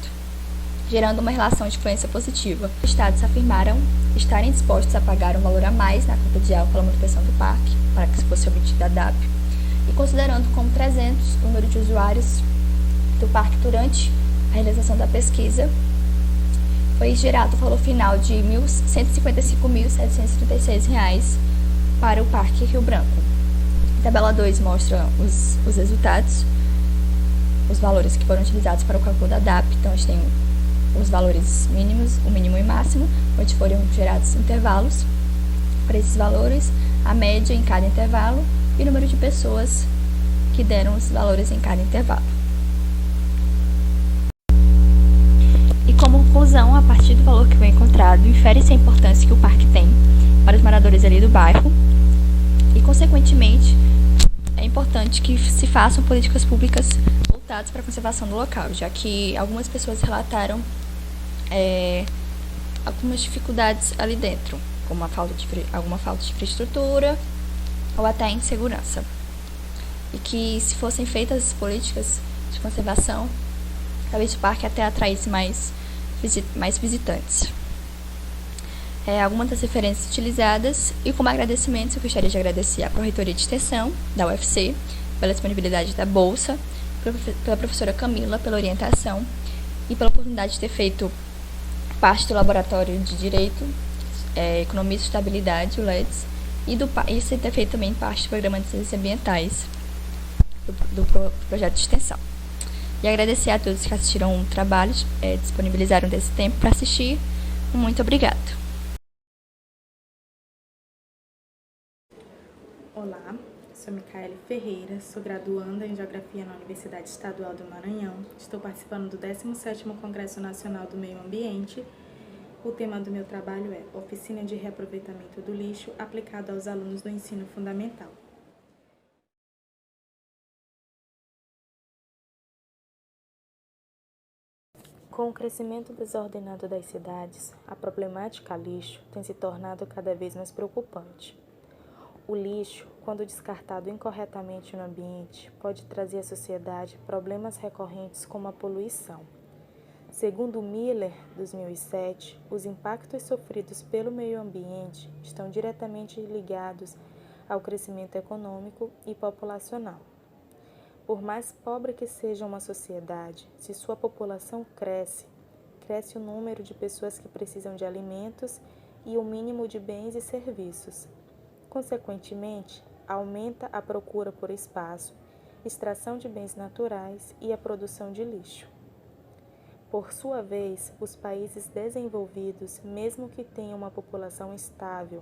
gerando uma relação de influência positiva. Os estados afirmaram estarem dispostos a pagar um valor a mais na conta de água pela manutenção do parque, para que fosse obtida a DAP, e considerando como 300 o número de usuários do parque durante a realização da pesquisa, foi gerado o valor final de R$ 155.736 para o Parque Rio Branco. A tabela 2 mostra os resultados, os valores que foram utilizados para o cálculo da DAP. Então, a gente tem os valores mínimos, o mínimo e máximo, onde foram gerados intervalos para esses valores, a média em cada intervalo e o número de pessoas que deram os valores em cada intervalo. E como conclusão, a partir do valor que foi encontrado, infere-se a importância que o parque tem para os moradores ali do bairro e, consequentemente, é importante que se façam políticas públicas voltadas para a conservação do local, já que algumas pessoas relataram algumas dificuldades ali dentro, como alguma falta de infraestrutura ou até insegurança. E que, se fossem feitas políticas de conservação, talvez o parque até atraísse mais visitantes. Algumas das referências utilizadas, e como agradecimentos eu gostaria de agradecer à Pró-Reitoria de Extensão da UFC pela disponibilidade da bolsa, pela professora Camila pela orientação e pela oportunidade de ter feito parte do Laboratório de Direito, Economia e Sustentabilidade, o LEDS, e ter feito também parte do Programa de Ciências Ambientais do projeto de extensão. E agradecer a todos que assistiram o trabalho, disponibilizaram desse tempo para assistir. Muito obrigado. Olá, sou Micaele Ferreira, sou graduanda em Geografia na Universidade Estadual do Maranhão. Estou participando do 17º Congresso Nacional do Meio Ambiente. O tema do meu trabalho é Oficina de Reaproveitamento do Lixo aplicado aos alunos do ensino fundamental. Com o crescimento desordenado das cidades, a problemática lixo tem se tornado cada vez mais preocupante. O lixo, quando descartado incorretamente no ambiente, pode trazer à sociedade problemas recorrentes como a poluição. Segundo Miller, 2007, os impactos sofridos pelo meio ambiente estão diretamente ligados ao crescimento econômico e populacional. Por mais pobre que seja uma sociedade, se sua população cresce o número de pessoas que precisam de alimentos e o mínimo de bens e serviços. Consequentemente, aumenta a procura por espaço, extração de bens naturais e a produção de lixo. Por sua vez, os países desenvolvidos, mesmo que tenham uma população estável,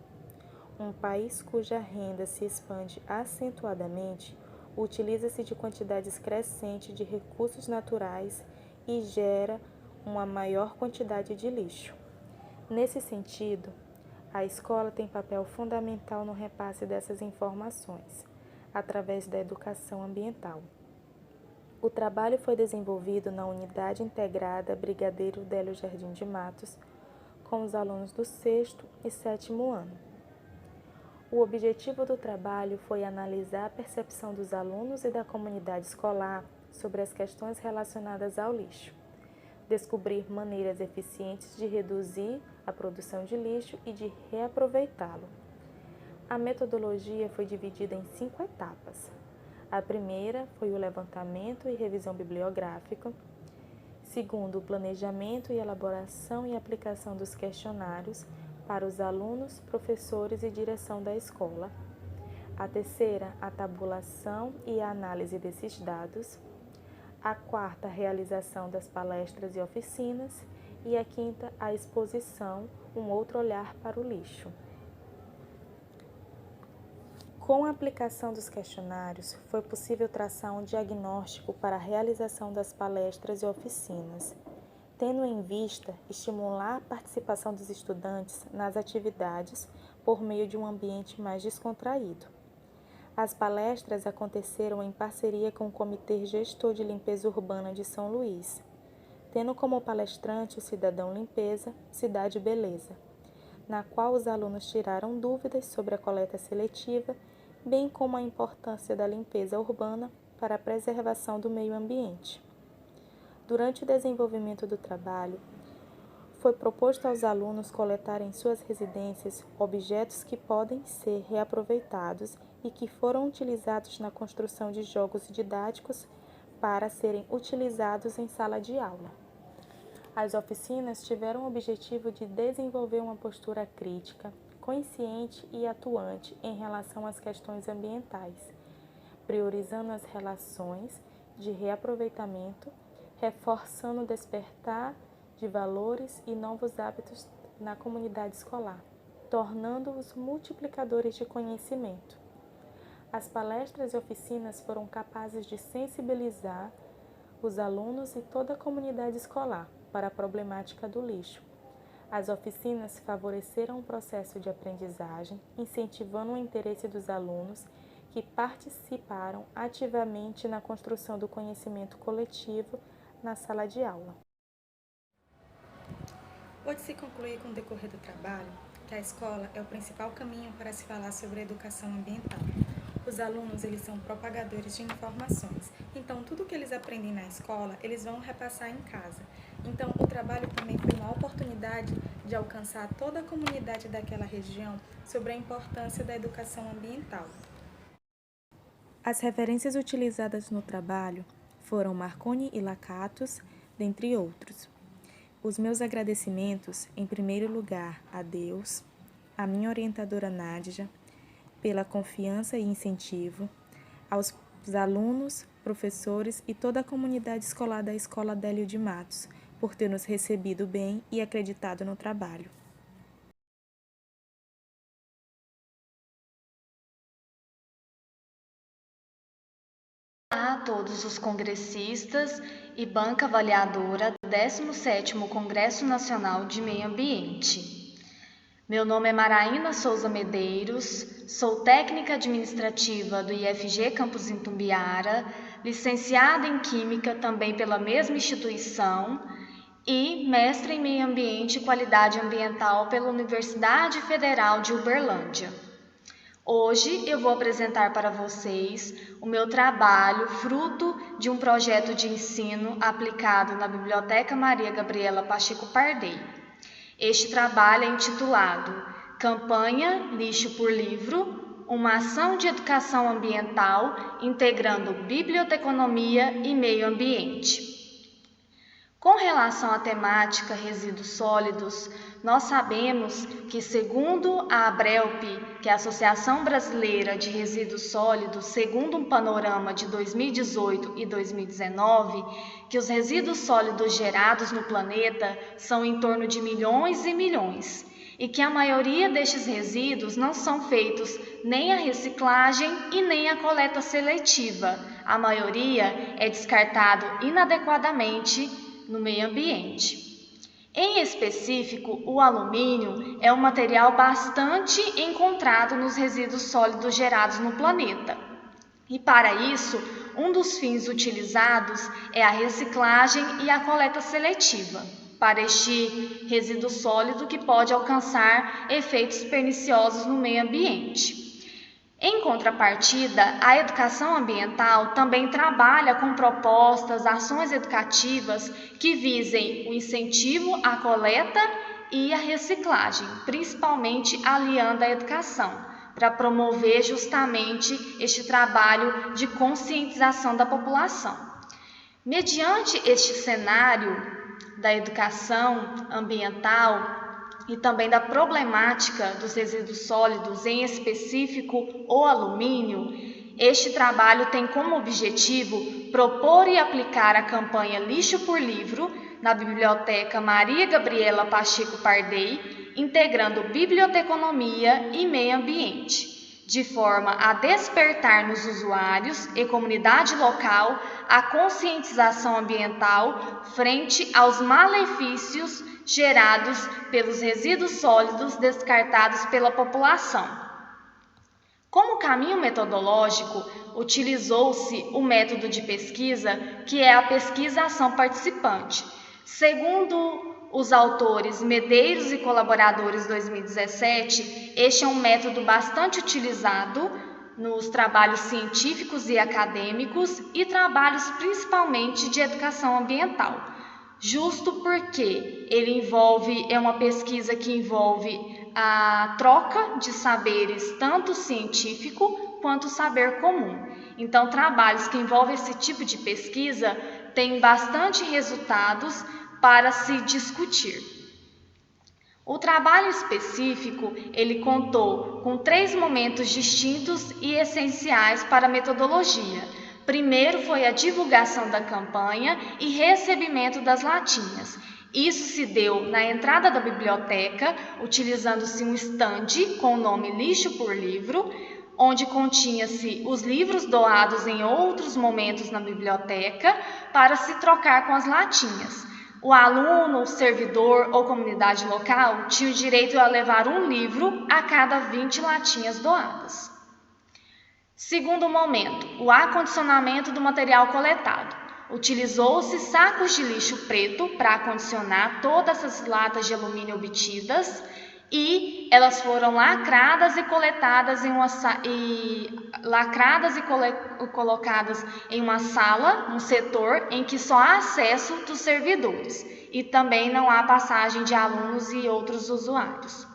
um país cuja renda se expande acentuadamente, utiliza-se de quantidades crescentes de recursos naturais e gera uma maior quantidade de lixo. Nesse sentido, a escola tem papel fundamental no repasse dessas informações, através da educação ambiental. O trabalho foi desenvolvido na Unidade Integrada Brigadeiro Délio Jardim de Matos, com os alunos do 6º e 7º ano. O objetivo do trabalho foi analisar a percepção dos alunos e da comunidade escolar sobre as questões relacionadas ao lixo, descobrir maneiras eficientes de reduzir a produção de lixo e de reaproveitá-lo. A metodologia foi dividida em 5 etapas. A primeira foi o levantamento e revisão bibliográfica. Segundo, o planejamento e elaboração e aplicação dos questionários para os alunos, professores e direção da escola. A terceira, a tabulação e a análise desses dados. A quarta, a realização das palestras e oficinas. E a quinta, a exposição, um outro olhar para o lixo. Com a aplicação dos questionários, foi possível traçar um diagnóstico para a realização das palestras e oficinas, tendo em vista estimular a participação dos estudantes nas atividades por meio de um ambiente mais descontraído. As palestras aconteceram em parceria com o Comitê Gestor de Limpeza Urbana de São Luís, tendo como palestrante o Cidadão Limpeza, Cidade Beleza, na qual os alunos tiraram dúvidas sobre a coleta seletiva, bem como a importância da limpeza urbana para a preservação do meio ambiente. Durante o desenvolvimento do trabalho, foi proposto aos alunos coletarem em suas residências objetos que podem ser reaproveitados e que foram utilizados na construção de jogos didáticos para serem utilizados em sala de aula. As oficinas tiveram o objetivo de desenvolver uma postura crítica, consciente e atuante em relação às questões ambientais, priorizando as relações de reaproveitamento, reforçando o despertar de valores e novos hábitos na comunidade escolar, tornando-os multiplicadores de conhecimento. As palestras e oficinas foram capazes de sensibilizar os alunos e toda a comunidade escolar para a problemática do lixo. As oficinas favoreceram o processo de aprendizagem, incentivando o interesse dos alunos que participaram ativamente na construção do conhecimento coletivo na sala de aula. Pode-se concluir com o decorrer do trabalho que a escola é o principal caminho para se falar sobre a educação ambiental. Os alunos, eles são propagadores de informações, então tudo que eles aprendem na escola, eles vão repassar em casa. Então, o trabalho também foi uma oportunidade de alcançar toda a comunidade daquela região sobre a importância da educação ambiental. As referências utilizadas no trabalho foram Marconi e Lakatos, dentre outros. Os meus agradecimentos, em primeiro lugar, a Deus, a minha orientadora Nádia, pela confiança e incentivo, aos alunos, professores e toda a comunidade escolar da Escola Délio de Matos, por ter nos recebido bem e acreditado no trabalho. Olá a todos os congressistas e banca avaliadora do 17º Congresso Nacional de Meio Ambiente. Meu nome é Maraína Souza Medeiros, sou técnica administrativa do IFG Campus Itumbiara, licenciada em Química também pela mesma instituição e mestre em Meio Ambiente e Qualidade Ambiental pela Universidade Federal de Uberlândia. Hoje eu vou apresentar para vocês o meu trabalho, fruto de um projeto de ensino aplicado na Biblioteca Maria Gabriela Pacheco Pardey. Este trabalho é intitulado Campanha Lixo por Livro, uma ação de educação ambiental integrando biblioteconomia e meio ambiente. Com relação à temática resíduos sólidos, nós sabemos que, segundo a ABRELP, que é a Associação Brasileira de Resíduos Sólidos, segundo um panorama de 2018 e 2019, que os resíduos sólidos gerados no planeta são em torno de milhões e milhões, e que a maioria destes resíduos não são feitos nem a reciclagem e nem a coleta seletiva. A maioria é descartado inadequadamente no meio ambiente. Em específico, o alumínio é um material bastante encontrado nos resíduos sólidos gerados no planeta. E para isso, um dos fins utilizados é a reciclagem e a coleta seletiva para este resíduo sólido que pode alcançar efeitos perniciosos no meio ambiente. Em contrapartida, a educação ambiental também trabalha com propostas, ações educativas que visem o incentivo à coleta e à reciclagem, principalmente aliando a educação, para promover justamente este trabalho de conscientização da população. Mediante este cenário da educação ambiental e também da problemática dos resíduos sólidos, em específico o alumínio, este trabalho tem como objetivo propor e aplicar a campanha Lixo por Livro na Biblioteca Maria Gabriela Pacheco Pardey, integrando biblioteconomia e meio ambiente, de forma a despertar nos usuários e comunidade local a conscientização ambiental frente aos malefícios gerados pelos resíduos sólidos descartados pela população. Como caminho metodológico, utilizou-se o método de pesquisa, que é a pesquisa-ação participante. Segundo os autores Medeiros e colaboradores 2017, este é um método bastante utilizado nos trabalhos científicos e acadêmicos e trabalhos principalmente de educação ambiental. Justo porque é uma pesquisa que envolve a troca de saberes, tanto científico quanto saber comum. Então, trabalhos que envolvem esse tipo de pesquisa têm bastante resultados para se discutir. O trabalho específico, ele contou com 3 momentos distintos e essenciais para a metodologia. Primeiro foi a divulgação da campanha e recebimento das latinhas. Isso se deu na entrada da biblioteca, utilizando-se um stand com o nome Lixo por Livro, onde continha-se os livros doados em outros momentos na biblioteca para se trocar com as latinhas. O aluno, o servidor ou comunidade local tinha o direito a levar um livro a cada 20 latinhas doadas. Segundo momento, o acondicionamento do material coletado. Utilizou-se sacos de lixo preto para acondicionar todas as latas de alumínio obtidas e elas foram lacradas e coletadas colocadas em uma sala, um setor em que só há acesso dos servidores e também não há passagem de alunos e outros usuários.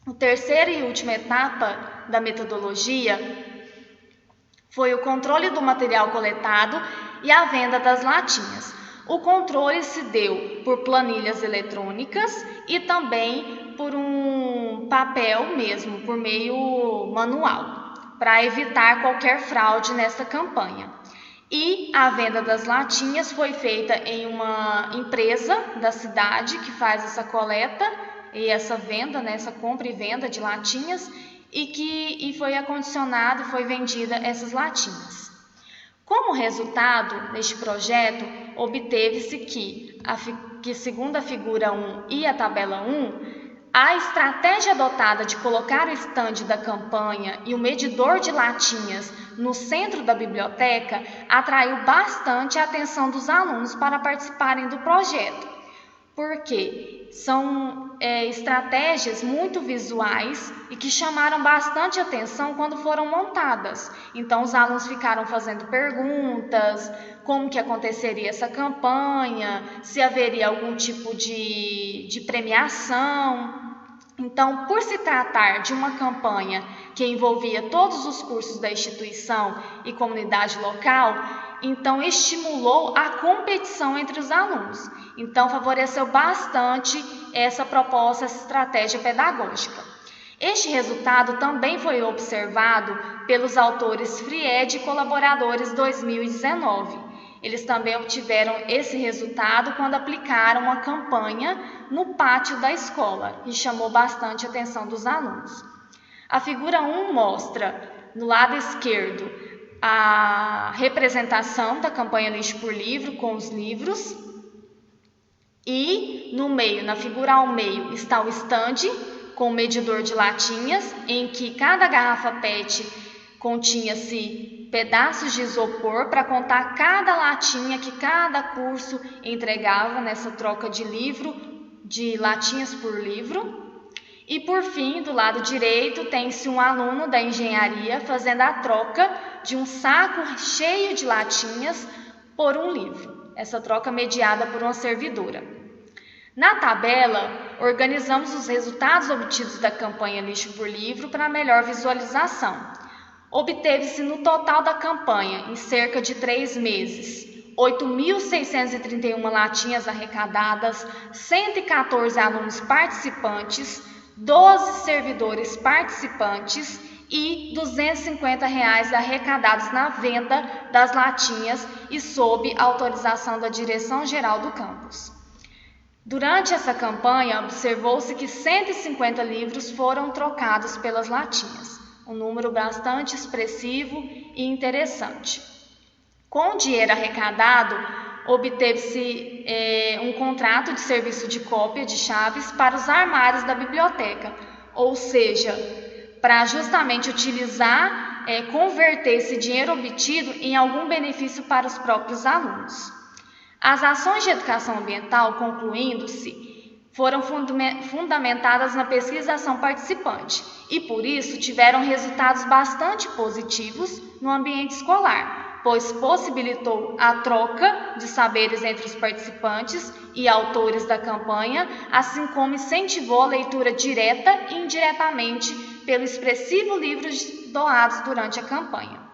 A terceira e última etapa da metodologia foi o controle do material coletado e a venda das latinhas. O controle se deu por planilhas eletrônicas e também por um papel mesmo, por meio manual, para evitar qualquer fraude nessa campanha. E a venda das latinhas foi feita em uma empresa da cidade que faz essa coleta e essa venda, essa compra e venda de latinhas, e foi acondicionado, foi vendida essas latinhas. Como resultado deste projeto, obteve-se que segundo a figura 1 e a tabela 1, a estratégia adotada de colocar o estande da campanha e o medidor de latinhas no centro da biblioteca atraiu bastante a atenção dos alunos para participarem do projeto, porque são estratégias muito visuais e que chamaram bastante atenção quando foram montadas. Então, os alunos ficaram fazendo perguntas, como que aconteceria essa campanha, se haveria algum tipo de premiação. Então, por se tratar de uma campanha que envolvia todos os cursos da instituição e comunidade local, então estimulou a competição entre os alunos. Então, favoreceu bastante essa proposta, essa estratégia pedagógica. Este resultado também foi observado pelos autores Fried e colaboradores 2019. Eles também obtiveram esse resultado quando aplicaram uma campanha no pátio da escola e chamou bastante a atenção dos alunos. A figura 1 mostra, no lado esquerdo, a representação da campanha Lixo por Livro com os livros e no meio, na figura ao meio, está o estande com o medidor de latinhas, em que cada garrafa PET continha-se pedaços de isopor para contar cada latinha que cada curso entregava nessa troca de livro, de latinhas por livro. E por fim, do lado direito, tem-se um aluno da engenharia fazendo a troca de um saco cheio de latinhas por um livro. Essa troca mediada por uma servidora. Na tabela, organizamos os resultados obtidos da campanha Lixo por Livro para melhor visualização. Obteve-se no total da campanha, em cerca de 3 meses, 8.631 latinhas arrecadadas, 114 alunos participantes, 12 servidores participantes e R$ 250 arrecadados na venda das latinhas e sob autorização da direção-geral do campus. Durante essa campanha, observou-se que 150 livros foram trocados pelas latinhas, um número bastante expressivo e interessante. Com o dinheiro arrecadado, obteve-se um contrato de serviço de cópia de chaves para os armários da biblioteca, ou seja, para justamente utilizar, converter esse dinheiro obtido em algum benefício para os próprios alunos. As ações de educação ambiental, concluindo-se, foram fundamentadas na pesquisação participante e, por isso, tiveram resultados bastante positivos no ambiente escolar, pois possibilitou a troca de saberes entre os participantes e autores da campanha, assim como incentivou a leitura direta e indiretamente pelo expressivo livros doados durante a campanha.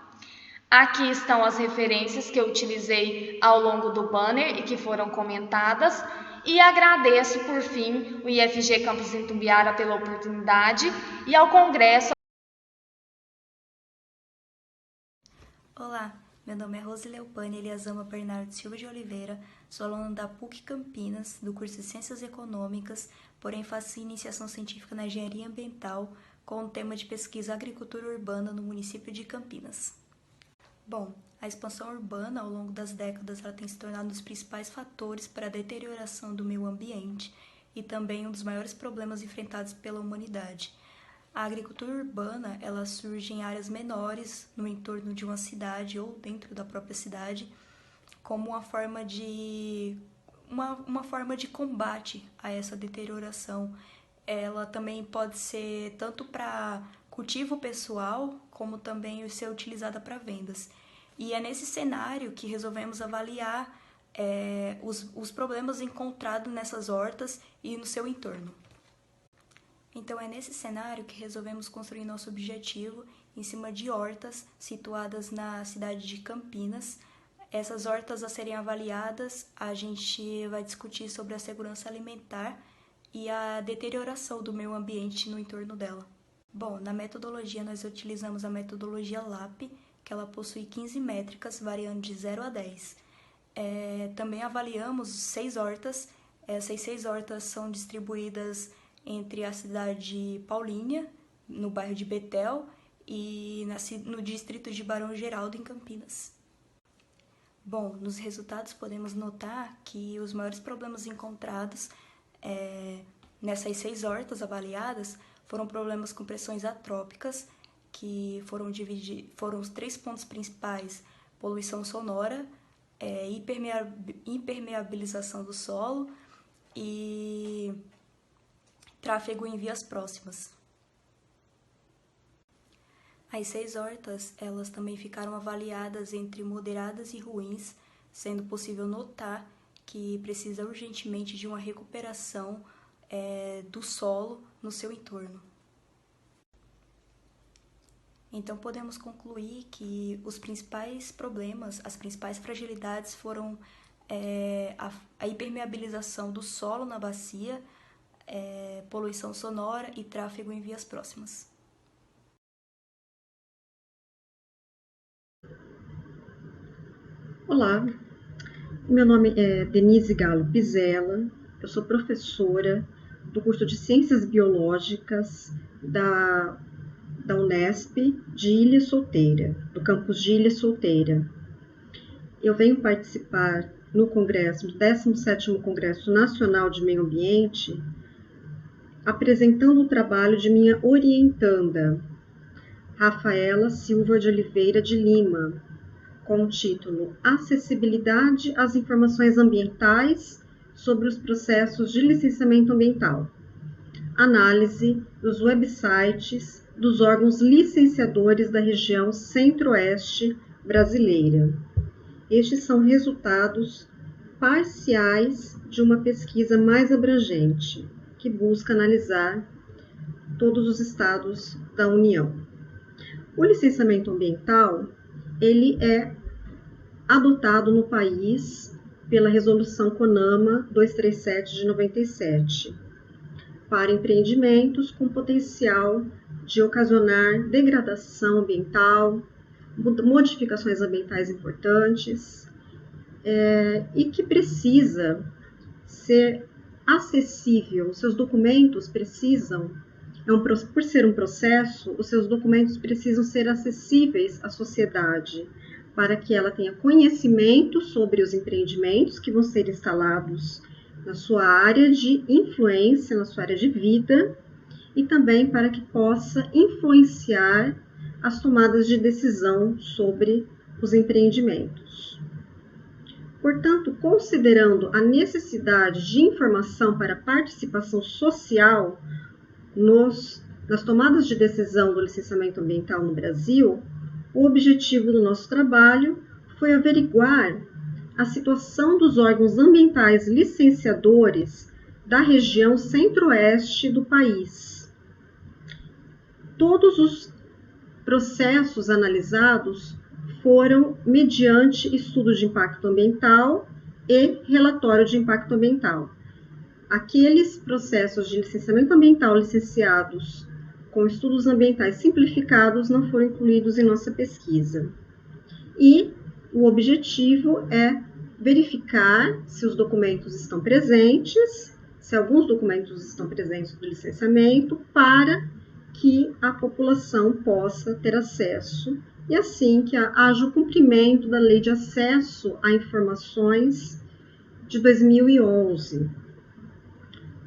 Aqui estão as referências que eu utilizei ao longo do banner e que foram comentadas, e agradeço, por fim, o IFG Campus Itumbiara pela oportunidade e ao Congresso. Olá, meu nome é Rose Leopane Eliasama Bernardo Silva de Oliveira, sou aluna da PUC Campinas, do curso de Ciências Econômicas, porém faço iniciação científica na Engenharia Ambiental, com o tema de pesquisa Agricultura Urbana no município de Campinas. Bom, a expansão urbana ao longo das décadas ela tem se tornado um dos principais fatores para a deterioração do meio ambiente e também um dos maiores problemas enfrentados pela humanidade. A agricultura urbana ela surge em áreas menores, no entorno de uma cidade ou dentro da própria cidade, como uma forma de combate a essa deterioração. Ela também pode ser tanto para cultivo pessoal, como também ser utilizada para vendas. E é nesse cenário que resolvemos avaliar os problemas encontrados nessas hortas e no seu entorno. Então é nesse cenário que resolvemos construir nosso objetivo em cima de hortas situadas na cidade de Campinas. Essas hortas a serem avaliadas, a gente vai discutir sobre a segurança alimentar e a deterioração do meio ambiente no entorno dela. Bom, na metodologia nós utilizamos a metodologia LAP, que ela possui 15 métricas, variando de 0 a 10. Também avaliamos 6 hortas. Essas 6 hortas são distribuídas entre a cidade de Paulínia, no bairro de Betel, e no distrito de Barão Geraldo, em Campinas. Bom, nos resultados podemos notar que os maiores problemas encontrados nessas 6 hortas avaliadas foram problemas com pressões atrópicas, que foram os 3 pontos principais: poluição sonora, impermeabilização do solo e tráfego em vias próximas. As 6 hortas, elas também ficaram avaliadas entre moderadas e ruins, sendo possível notar que precisa urgentemente de uma recuperação do solo no seu entorno. Então, podemos concluir que os principais problemas, as principais fragilidades foram a hipermeabilização do solo na bacia, poluição sonora e tráfego em vias próximas. Olá, meu nome é Denise Galo Pizella, eu sou professora do curso de Ciências Biológicas da Unesp de Ilha Solteira, do campus de Ilha Solteira. Eu venho participar no 17º Congresso Nacional de Meio Ambiente, apresentando o trabalho de minha orientanda, Rafaela Silva de Oliveira de Lima, com o título Acessibilidade às Informações Ambientais sobre os Processos de Licenciamento Ambiental. Análise dos websites dos órgãos licenciadores da região Centro-Oeste brasileira. Estes são resultados parciais de uma pesquisa mais abrangente, que busca analisar todos os estados da União. O licenciamento ambiental, ele é adotado no país pela Resolução CONAMA 237 de 97, para empreendimentos com potencial de ocasionar degradação ambiental, modificações ambientais importantes, e que precisa ser acessível. Os seus documentos precisam, por ser um processo, os seus documentos precisam ser acessíveis à sociedade, para que ela tenha conhecimento sobre os empreendimentos que vão ser instalados na sua área de influência, na sua área de vida, e também para que possa influenciar as tomadas de decisão sobre os empreendimentos. Portanto, considerando a necessidade de informação para a participação social nas tomadas de decisão do licenciamento ambiental no Brasil, o objetivo do nosso trabalho foi averiguar a situação dos órgãos ambientais licenciadores da região Centro-Oeste do país. Todos os processos analisados foram mediante estudo de impacto ambiental e relatório de impacto ambiental. Aqueles processos de licenciamento ambiental licenciados com estudos ambientais simplificados não foram incluídos em nossa pesquisa. E o objetivo é verificar se os documentos estão presentes, se alguns documentos estão presentes do licenciamento, para que a população possa ter acesso e assim que haja o cumprimento da Lei de Acesso a Informações de 2011.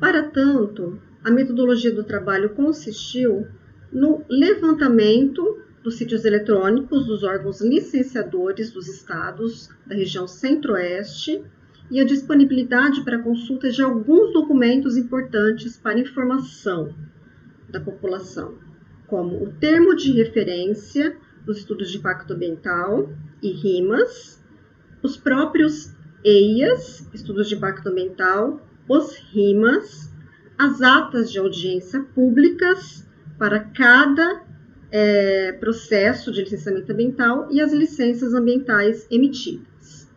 Para tanto, a metodologia do trabalho consistiu no levantamento dos sítios eletrônicos dos órgãos licenciadores dos estados da região Centro-Oeste e a disponibilidade para consulta de alguns documentos importantes para informação da população, como o termo de referência dos estudos de impacto ambiental e RIMAS, os próprios EIAs, estudos de impacto ambiental, os RIMAS, as atas de audiência públicas para cada processo de licenciamento ambiental e as licenças ambientais emitidas.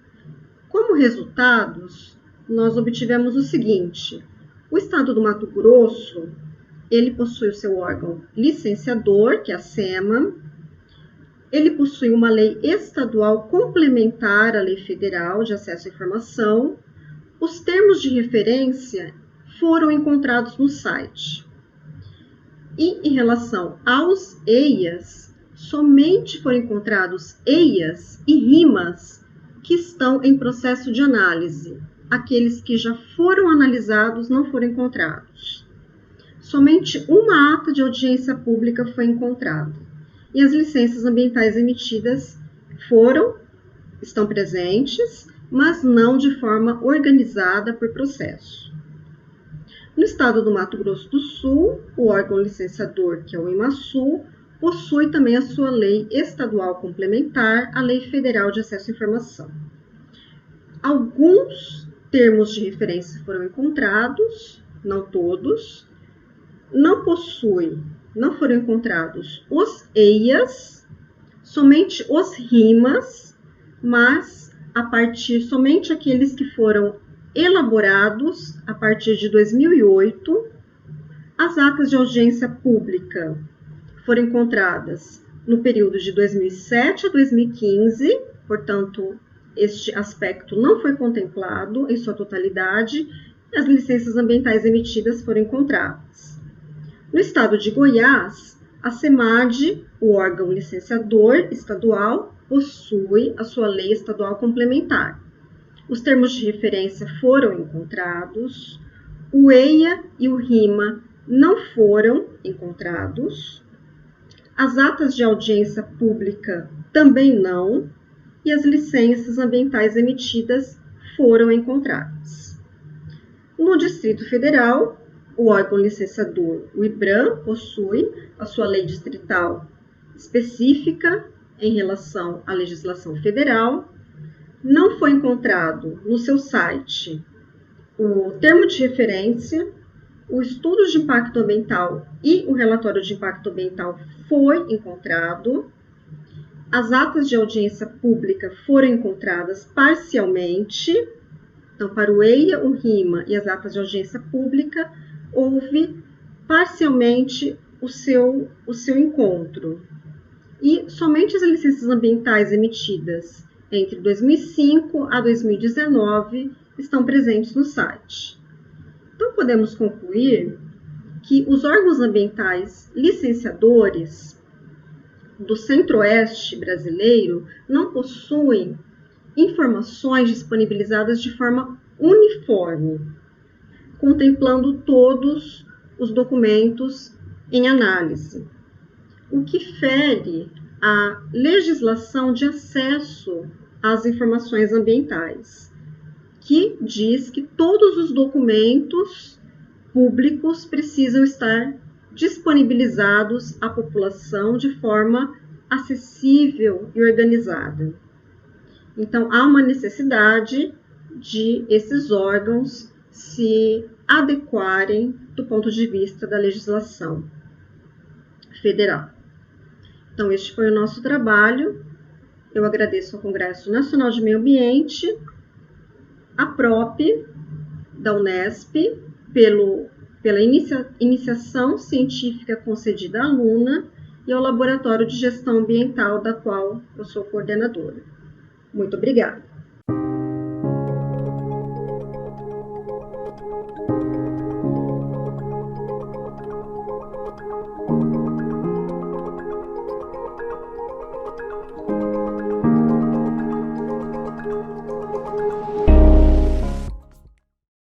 Como resultados, nós obtivemos o seguinte: o estado do Mato Grosso, ele possui o seu órgão licenciador, que é a SEMA, ele possui uma lei estadual complementar à lei federal de acesso à informação. Os termos de referência foram encontrados no site. E em relação aos EIAs, somente foram encontrados EIAs e RIMAS que estão em processo de análise. Aqueles que já foram analisados não foram encontrados. Somente uma ata de audiência pública foi encontrada. E as licenças ambientais emitidas estão presentes, mas não de forma organizada por processo. No estado do Mato Grosso do Sul, o órgão licenciador, que é o IMASU, possui também a sua lei estadual complementar à Lei Federal de Acesso à Informação. Alguns termos de referência foram encontrados, não todos. Não foram encontrados os EIAs, somente os RIMAs, mas somente aqueles que foram elaborados a partir de 2008. As atas de audiência pública foram encontradas no período de 2007 a 2015, portanto, este aspecto não foi contemplado em sua totalidade, e as licenças ambientais emitidas foram encontradas. No estado de Goiás, a SEMAD, o órgão licenciador estadual, possui a sua lei estadual complementar. Os termos de referência foram encontrados, o EIA e o RIMA não foram encontrados, as atas de audiência pública também não, e as licenças ambientais emitidas foram encontradas. No Distrito Federal, o órgão licenciador, o IBRAM, possui a sua lei distrital específica em relação à legislação federal. Não foi encontrado no seu site o termo de referência, o estudo de impacto ambiental e o relatório de impacto ambiental foi encontrado. As atas de audiência pública foram encontradas parcialmente. Então, para o EIA, o RIMA e as atas de audiência pública, houve parcialmente o seu encontro. E somente as licenças ambientais emitidas entre 2005 a 2019 estão presentes no site. Então, podemos concluir que os órgãos ambientais licenciadores do Centro-Oeste brasileiro não possuem informações disponibilizadas de forma uniforme, contemplando todos os documentos em análise, o que fere a legislação de acesso às informações ambientais, que diz que todos os documentos públicos precisam estar disponibilizados à população de forma acessível e organizada. Então, há uma necessidade de esses órgãos se adequarem do ponto de vista da legislação federal. Então, este foi o nosso trabalho. Eu agradeço ao Congresso Nacional de Meio Ambiente, à PROP da Unesp, pela iniciação científica concedida à aluna e ao Laboratório de Gestão Ambiental, da qual eu sou coordenadora. Muito obrigada.